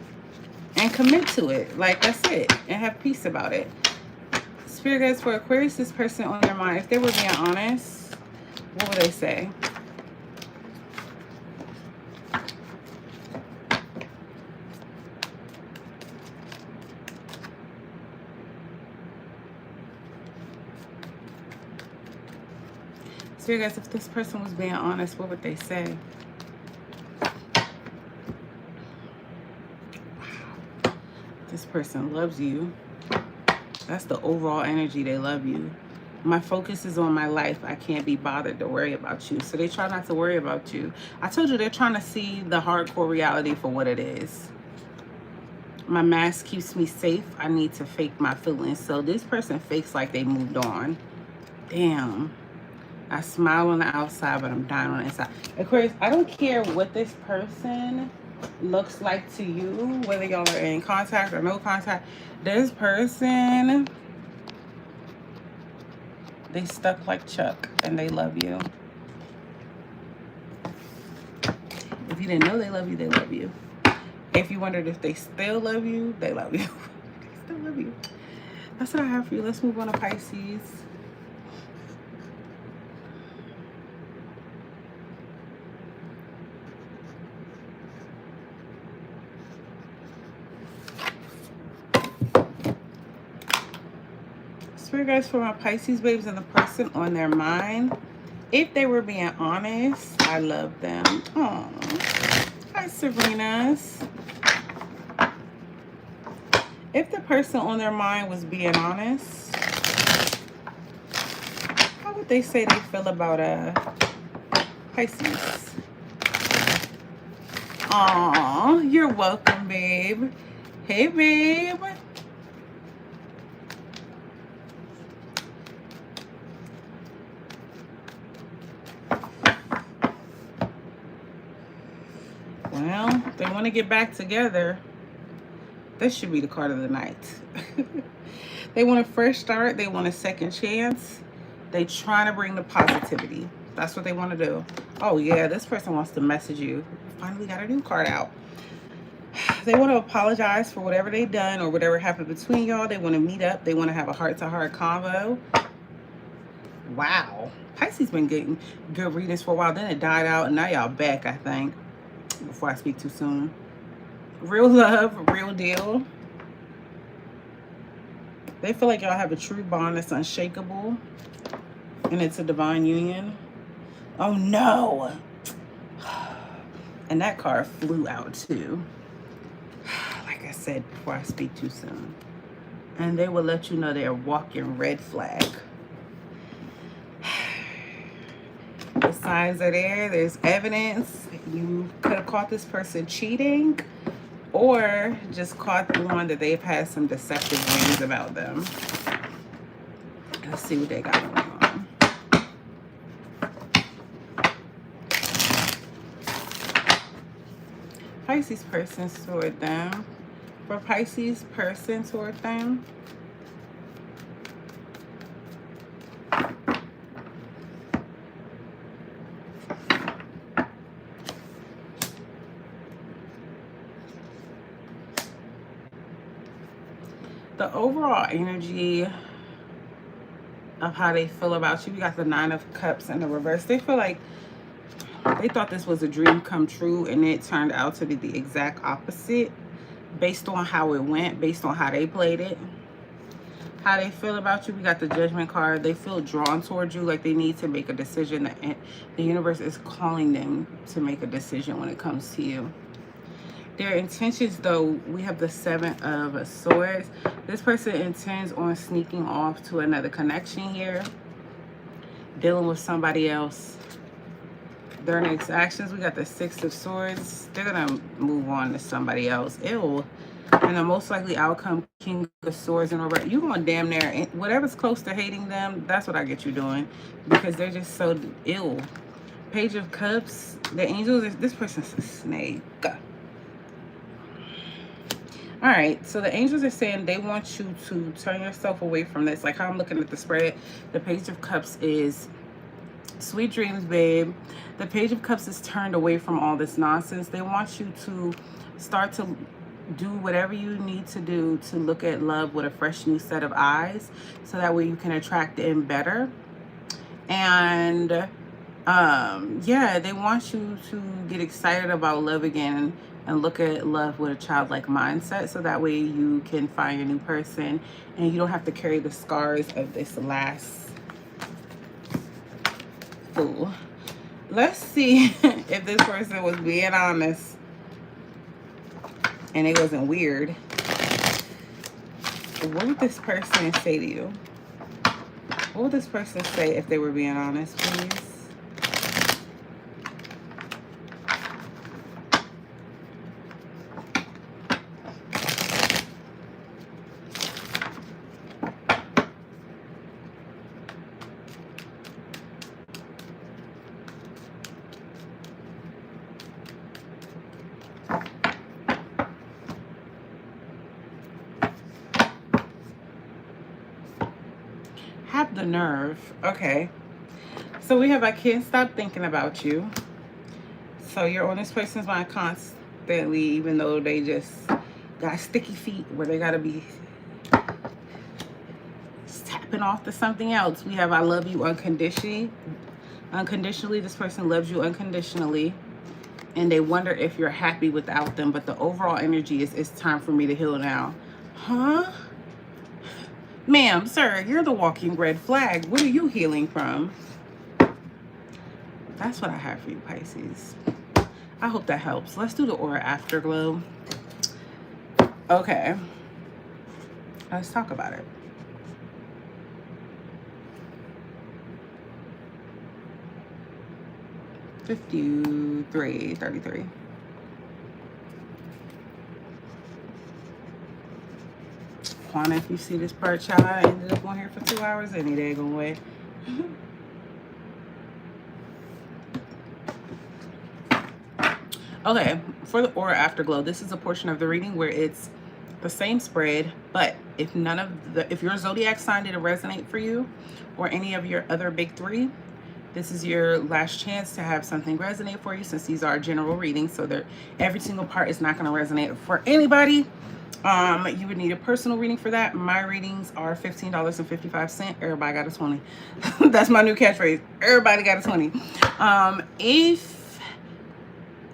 and commit to it. Like, that's it. And have peace about it. Spirit guides for Aquarius, this person on their mind, if they were being honest, what would they say? Spirit guides, if this person was being honest, what would they say? Wow. This person loves you. That's the overall energy. They love you. My focus is on my life. I can't be bothered to worry about you. So they try not to worry about you. I told you they're trying to see the hardcore reality for what it is. My mask keeps me safe. I need to fake my feelings. So this person fakes like they moved on. Damn. I smile on the outside, but I'm dying on the inside. Aquarius, I don't care what this person looks like to you, whether y'all are in contact or no contact. This person, they stuck like Chuck and they love you. If you didn't know they love you, they love you. If you wondered if they still love you, they love you. They still love you. That's what I have for you. Let's move on to Pisces. Spirit guides for my Pisces babes and the person on their mind. If they were being honest, I love them. Oh, hi Serenas. If the person on their mind was being honest, how would they say they feel about Pisces? Aw, you're welcome, babe. Hey, babe. Well, they want to get back together. This should be the card of the night. They want a fresh start. They want a second chance. They trying to bring the positivity. That's what they want to do. Oh, yeah, this person wants to message you. Finally got a new card out. They want to apologize for whatever they've done or whatever happened between y'all. They want to meet up. They want to have a heart-to-heart convo. Wow. Pisces been getting good readings for a while. Then it died out, and now y'all back, I think, before I speak too soon. Real love, real deal. They feel like y'all have a true bond that's unshakable, and it's a divine union. Oh, no. And that card flew out, too. Like I said, before I speak too soon. And they will let you know they're a walking red flag. The signs are there. There's evidence. You could have caught this person cheating, or just caught the one that they've had some deceptive ways about them. Let's see what they got going on. Pisces person toward them. For Pisces person toward them. The overall energy of how they feel about you. We got the 9 of Cups in the reverse. They feel like they thought this was a dream come true, and it turned out to be the exact opposite based on how it went, based on how they played it. How they feel about you. We got the Judgment card. They feel drawn towards you, like they need to make a decision. The universe is calling them to make a decision when it comes to you. Their intentions, though, we have the 7 of Swords. This person intends on sneaking off to another connection here, dealing with somebody else. Their next actions, we got the 6 of Swords. They're gonna move on to somebody else. Ew. And the most likely outcome, King of Swords in reverse. You're going damn near whatever's close to hating them. That's what I get you doing, because they're just so ill. Page of Cups. The angels. This person's a snake. All right, so the angels are saying they want you to turn yourself away from this. Like how I'm looking at the spread, the Page of Cups is sweet dreams, babe. The Page of Cups is turned away from all this nonsense. They want you to start to do whatever you need to do to look at love with a fresh new set of eyes, so that way you can attract in better. And yeah, they want you to get excited about love again and look at love with a childlike mindset, so that way you can find your new person and you don't have to carry the scars of this last fool. Let's see if this person was being honest and it wasn't weird. What would this person say to you? What would this person say if they were being honest, please? Have the nerve. Okay. So we have I can't stop thinking about you. So you're on this person's mind constantly, even though they just got sticky feet where they gotta be tapping off to something else. We have I love you unconditionally. Unconditionally, this person loves you unconditionally, and they wonder if you're happy without them. But the overall energy is, it's time for me to heal now. Huh? Ma'am, sir, you're the walking red flag. What are you healing from? That's what I have for you, Pisces. I hope that helps. Let's do the aura afterglow. Okay. Let's talk about it. $53.33. Juana, if you see this part, child, I ended up on here for 2 hours any daggone way. Okay, for the aura afterglow, this is a portion of the reading where it's the same spread, but if if your zodiac sign didn't resonate for you, or any of your other big 3, This is your last chance to have something resonate for you, since these are general readings, so every single part is not going to resonate for anybody. You would need a personal reading for that. My readings are $15.55. Everybody got a 20. That's my new catchphrase. Everybody got a 20. If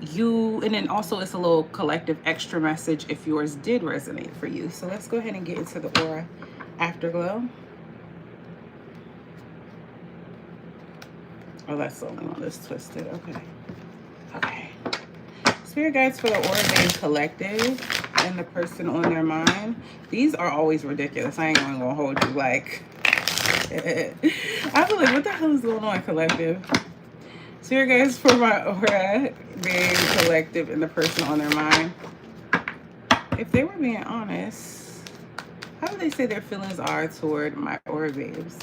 you, and then also it's a little collective extra message if yours did resonate for you. So let's go ahead and get into the aura afterglow. Oh, that's the only one that's twisted. Okay. Okay. Spirit guides for the aura being collective and the person on their mind. These are always ridiculous. I ain't even gonna hold you. Like, I feel like, what the hell is going on, collective? Spirit guides for my aura being collective and the person on their mind. If they were being honest, how do they say their feelings are toward my aura babes?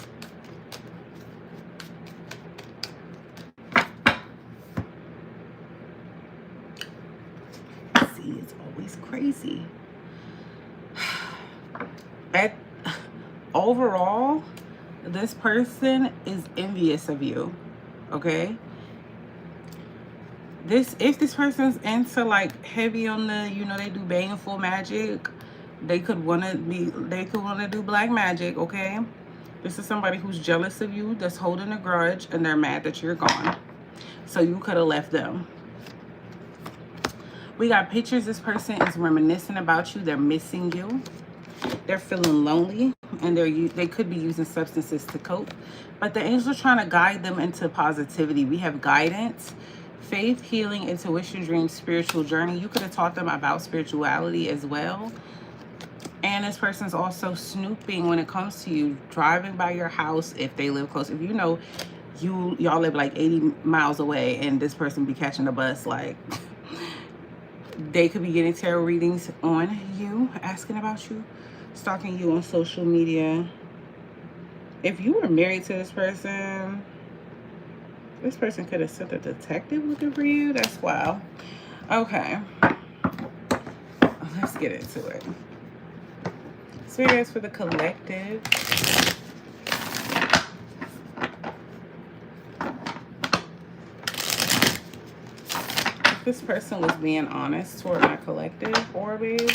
It's always crazy. Overall, this person is envious of you. Okay, if this person's into like heavy on the, you know, they do baneful magic, they could want to do black magic. Okay, this is somebody who's jealous of you, that's holding a grudge, and they're mad that you're gone, so you could have left them. We got pictures. This person is reminiscing about you. They're missing you. They're feeling lonely, and they could be using substances to cope. But the angels are trying to guide them into positivity. We have guidance, faith, healing, intuition, dreams, spiritual journey. You could have taught them about spirituality as well. And this person's also snooping when it comes to you, driving by your house if they live close. If you know y'all live like 80 miles away and this person be catching the bus, like... They could be getting tarot readings on you, asking about you, stalking you on social media. If you were married to this person could have sent a detective looking for you. That's wild. Okay. Let's get into it. Spirit guides for the collective. This person was being honest toward my collective aura babe.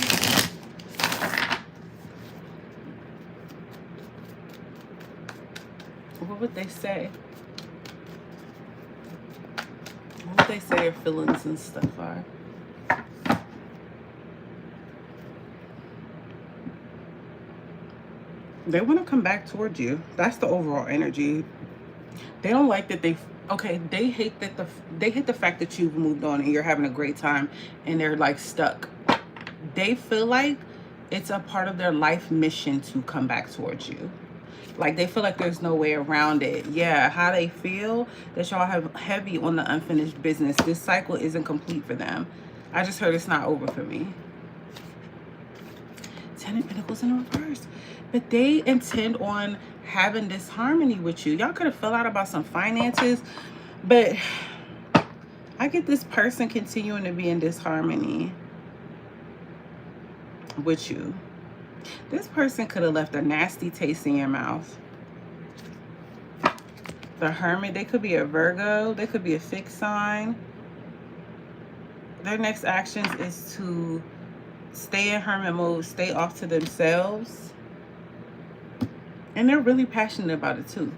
What would they say? What would they say their feelings and stuff are? They want to come back towards you. That's the overall energy. They don't like that they hate the fact that you've moved on and you're having a great time and they're like stuck. They feel like it's a part of their life mission to come back towards you. Like they feel like there's no way around it. Yeah, how they feel that y'all have heavy on the unfinished business. This cycle isn't complete for them. I just heard it's not over for me. 10 of Pentacles in reverse. But they intend on having this harmony with you. Y'all could have fell out about some finances, but I get this person continuing to be in disharmony with you. This person could have left a nasty taste in your mouth. The Hermit, they could be a Virgo, they could be a fixed sign. Their next actions is to stay in hermit mode, stay off to themselves. And they're really passionate about it too,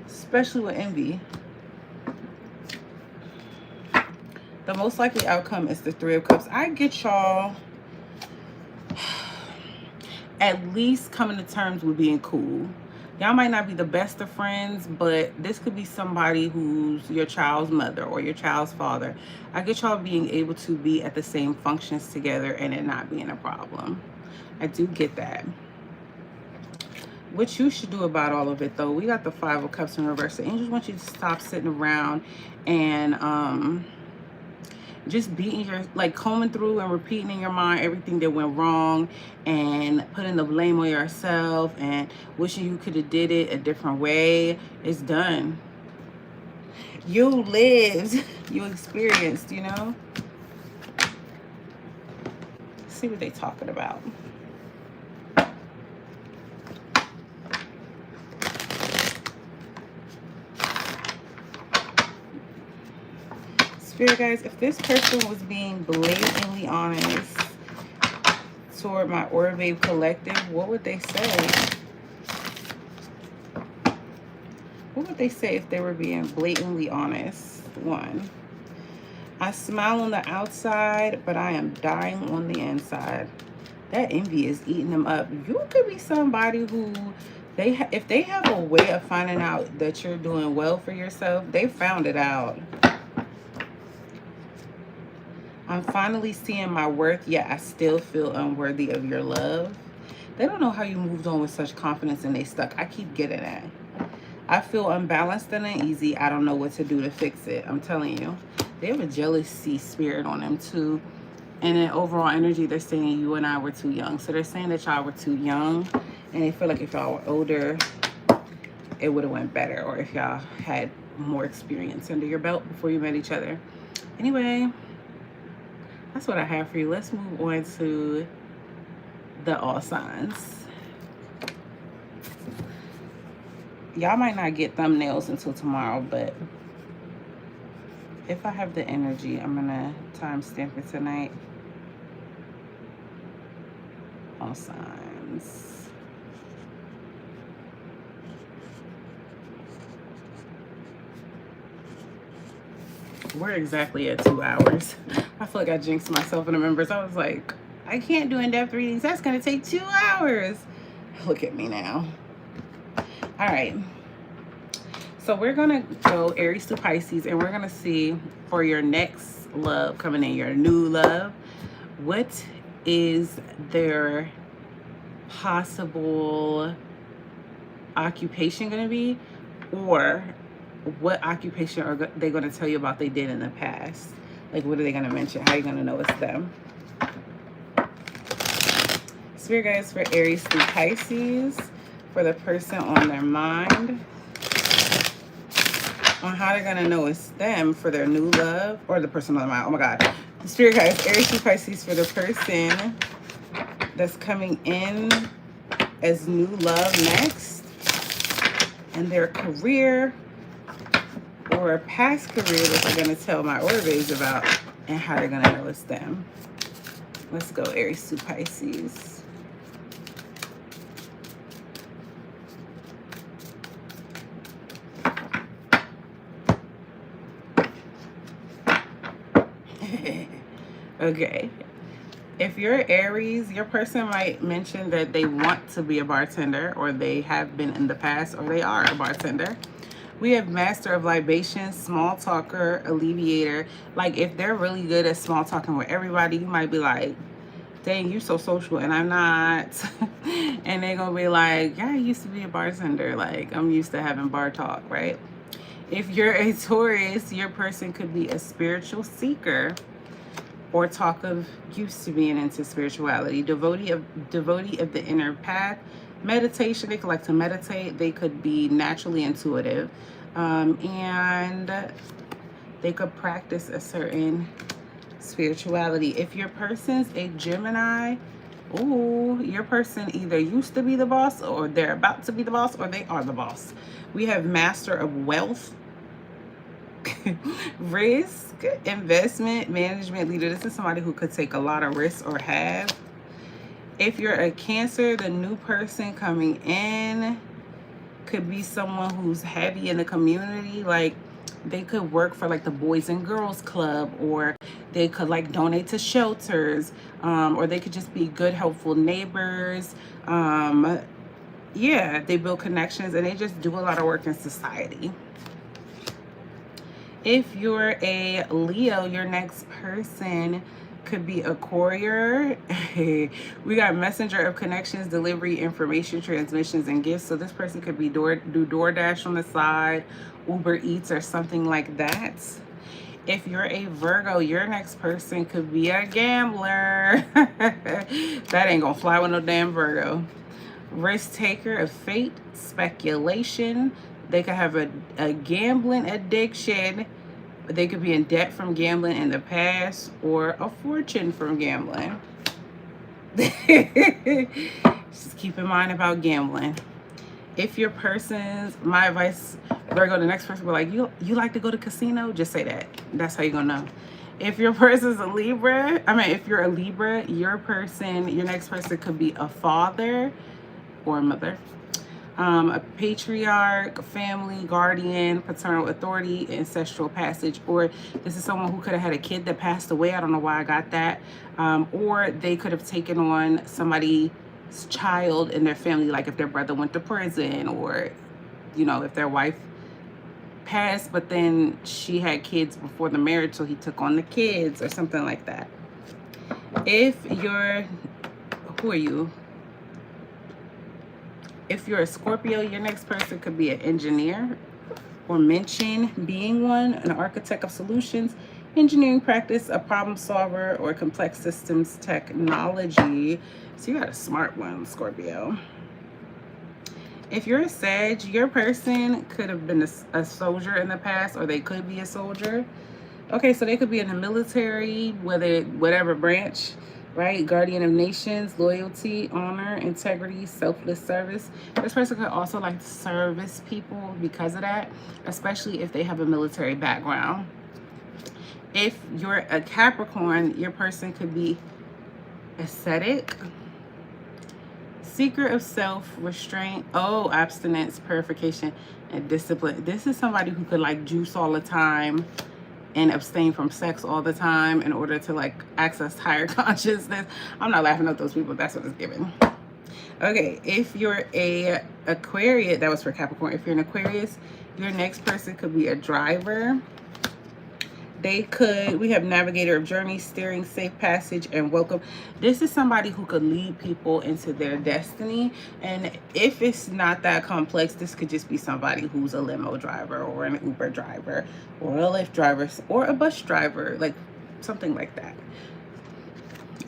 especially with envy. The most likely outcome is the Three of Cups. I get y'all at least coming to terms with being cool. Y'all might not be the best of friends, but this could be somebody who's your child's mother or your child's father. I get y'all being able to be at the same functions together and it not being a problem. I do get that. What you should do about all of it, though, we got the Five of Cups in reverse. The angels want you to stop sitting around and just beating like combing through and repeating in your mind everything that went wrong and putting the blame on yourself and wishing you could have did it a different way. It's done. You lived, you experienced, you know. Let's see what they're talking about. Spirit guys, if this person was being blatantly honest toward my Aura Babe collective, what would they say? What would they say if they were being blatantly honest? 1. I smile on the outside, but I am dying on the inside. That envy is eating them up. You could be somebody who, if they have a way of finding out that you're doing well for yourself, they found it out. I'm finally seeing my worth, yet I still feel unworthy of your love. They don't know how you moved on with such confidence and they stuck. I keep getting that. I feel unbalanced and uneasy. I don't know what to do to fix it. I'm telling you. They have a jealousy spirit on them too. And in overall energy, they're saying you and I were too young. So they're saying that y'all were too young. And they feel like if y'all were older, it would have went better. Or if y'all had more experience under your belt before you met each other. Anyway, that's what I have for you. Let's move on to the all signs. Y'all might not get thumbnails until tomorrow, but if I have the energy, I'm gonna timestamp it tonight. All signs. We're exactly at 2 hours. I feel like I jinxed myself in the members. I was like, I can't do in-depth readings. That's gonna take 2 hours. Look at me now. All right. So we're gonna go Aries to Pisces, and we're gonna see for your next love coming in, your new love, what is their possible occupation gonna be, or what occupation are they gonna tell you about they did in the past? Like, what are they gonna mention? How are you gonna know it's them? Spirit guides for Aries through Pisces, for the person on their mind, on how they're gonna know it's them for their new love, or the person on their mind. Oh my God. The Spirit guides Aries through Pisces for the person that's coming in as new love next, and their career or a past career that they're gonna tell my Aura Babes about, and how they're gonna know it's them. Let's go Aries to Pisces. Okay, if you're Aries, your person might mention that they want to be a bartender, or they have been in the past, or they are a bartender. We have Master of Libations, Small Talker, Alleviator. Like, if they're really good at small talking with everybody, you might be like, dang, you so social and I'm not. And they're gonna be like, yeah, I used to be a bartender. Like, I'm used to having bar talk, right? If you're a Taurus, your person could be a spiritual seeker, or talk of used to being into spirituality, devotee of the inner path, meditation. They could like to meditate. They could be naturally intuitive, and they could practice a certain spirituality. If your person's a Gemini, ooh, your person either used to be the boss, or they're about to be the boss, or they are the boss. We have Master of Wealth, risk, investment, management, leader. This is somebody who could take a lot of risks or have. If you're a Cancer, the new person coming in could be someone who's heavy in the community. Like, they could work for like the Boys and Girls Club, or they could like donate to shelters, or they could just be good, helpful neighbors. Yeah, they build connections and they just do a lot of work in society. If you're a Leo, your next person could be a courier. We got messenger of connections, delivery, information, transmissions, and gifts. So this person could be do DoorDash on the side, Uber Eats, or something like that. If you're a Virgo, your next person could be a gambler. That ain't gonna fly with no damn Virgo. Risk taker of fate, speculation. They could have a gambling addiction. They could be in debt from gambling in the past, or a fortune from gambling. Just keep in mind about gambling. If your person's, my advice, Virgo, the next person, we're like, you like to go to casino? Just say that. That's how you're gonna know. If your person's a Libra, if you're a Libra, your next person could be a father or a mother, a patriarch, family, guardian, paternal authority, ancestral passage, or this is someone who could have had a kid that passed away. I don't know why I got that. Or they could have taken on somebody's child in their family, like if their brother went to prison, or, you know, if their wife passed, but then she had kids before the marriage, so he took on the kids or something like that. If you're, who are you? If you're a Scorpio, your next person could be an engineer, or mention being one, an architect of solutions, engineering practice, a problem solver, or complex systems technology. So you got a smart one, Scorpio. If you're a Sag, your person could have been a soldier in the past, or they could be a soldier. Okay, so they could be in the military, whatever branch, right? Guardian of nations, loyalty, honor, integrity, selfless service. This person could also like service people because of that, especially if they have a military background. If you're a Capricorn, your person could be ascetic, seeker of self, restraint, abstinence, purification, and discipline. This is somebody who could like juice all the time and abstain from sex all the time in order to like access higher consciousness. I'm not laughing at those people. That's what it's giving. Okay, if you're a Aquarius, that was for Capricorn. If you're an Aquarius, your next person could be a driver. We have navigator of journey, steering, safe passage, and welcome. This is somebody who could lead people into their destiny. And if it's not that complex, this could just be somebody who's a limo driver, or an Uber driver, or a Lyft driver, or a bus driver, like something like that.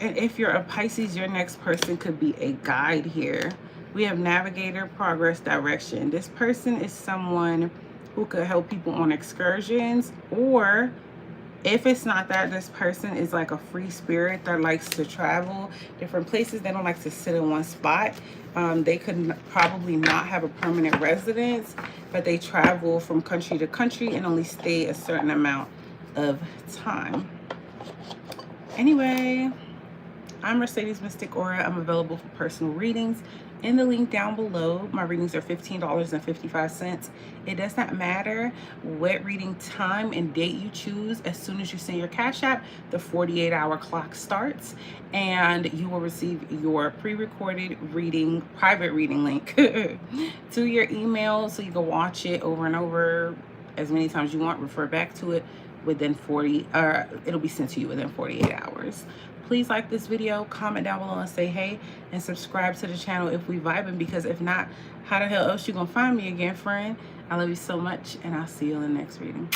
And if you're a Pisces, your next person could be a guide here. We have navigator, progress, direction. This person is someone who could help people on excursions, or if it's not that, this person is like a free spirit that likes to travel different places. They don't like to sit in one spot. They could probably not have a permanent residence, but they travel from country to country and only stay a certain amount of time. Anyway, I'm Mercedes Mystic Aura. I'm available for personal readings in the link down below. My readings are $15.55. It does not matter what reading time and date you choose. As soon as you send your Cash App, the 48-hour clock starts, and you will receive your pre-recorded reading, private reading link to your email, so you can watch it over and over as many times you want, refer back to it within it'll be sent to you within 48 hours. Please like this video, comment down below and say hey, and subscribe to the channel if we vibing, because if not, how the hell else you gonna find me again, friend? I love you so much, and I'll see you in the next reading.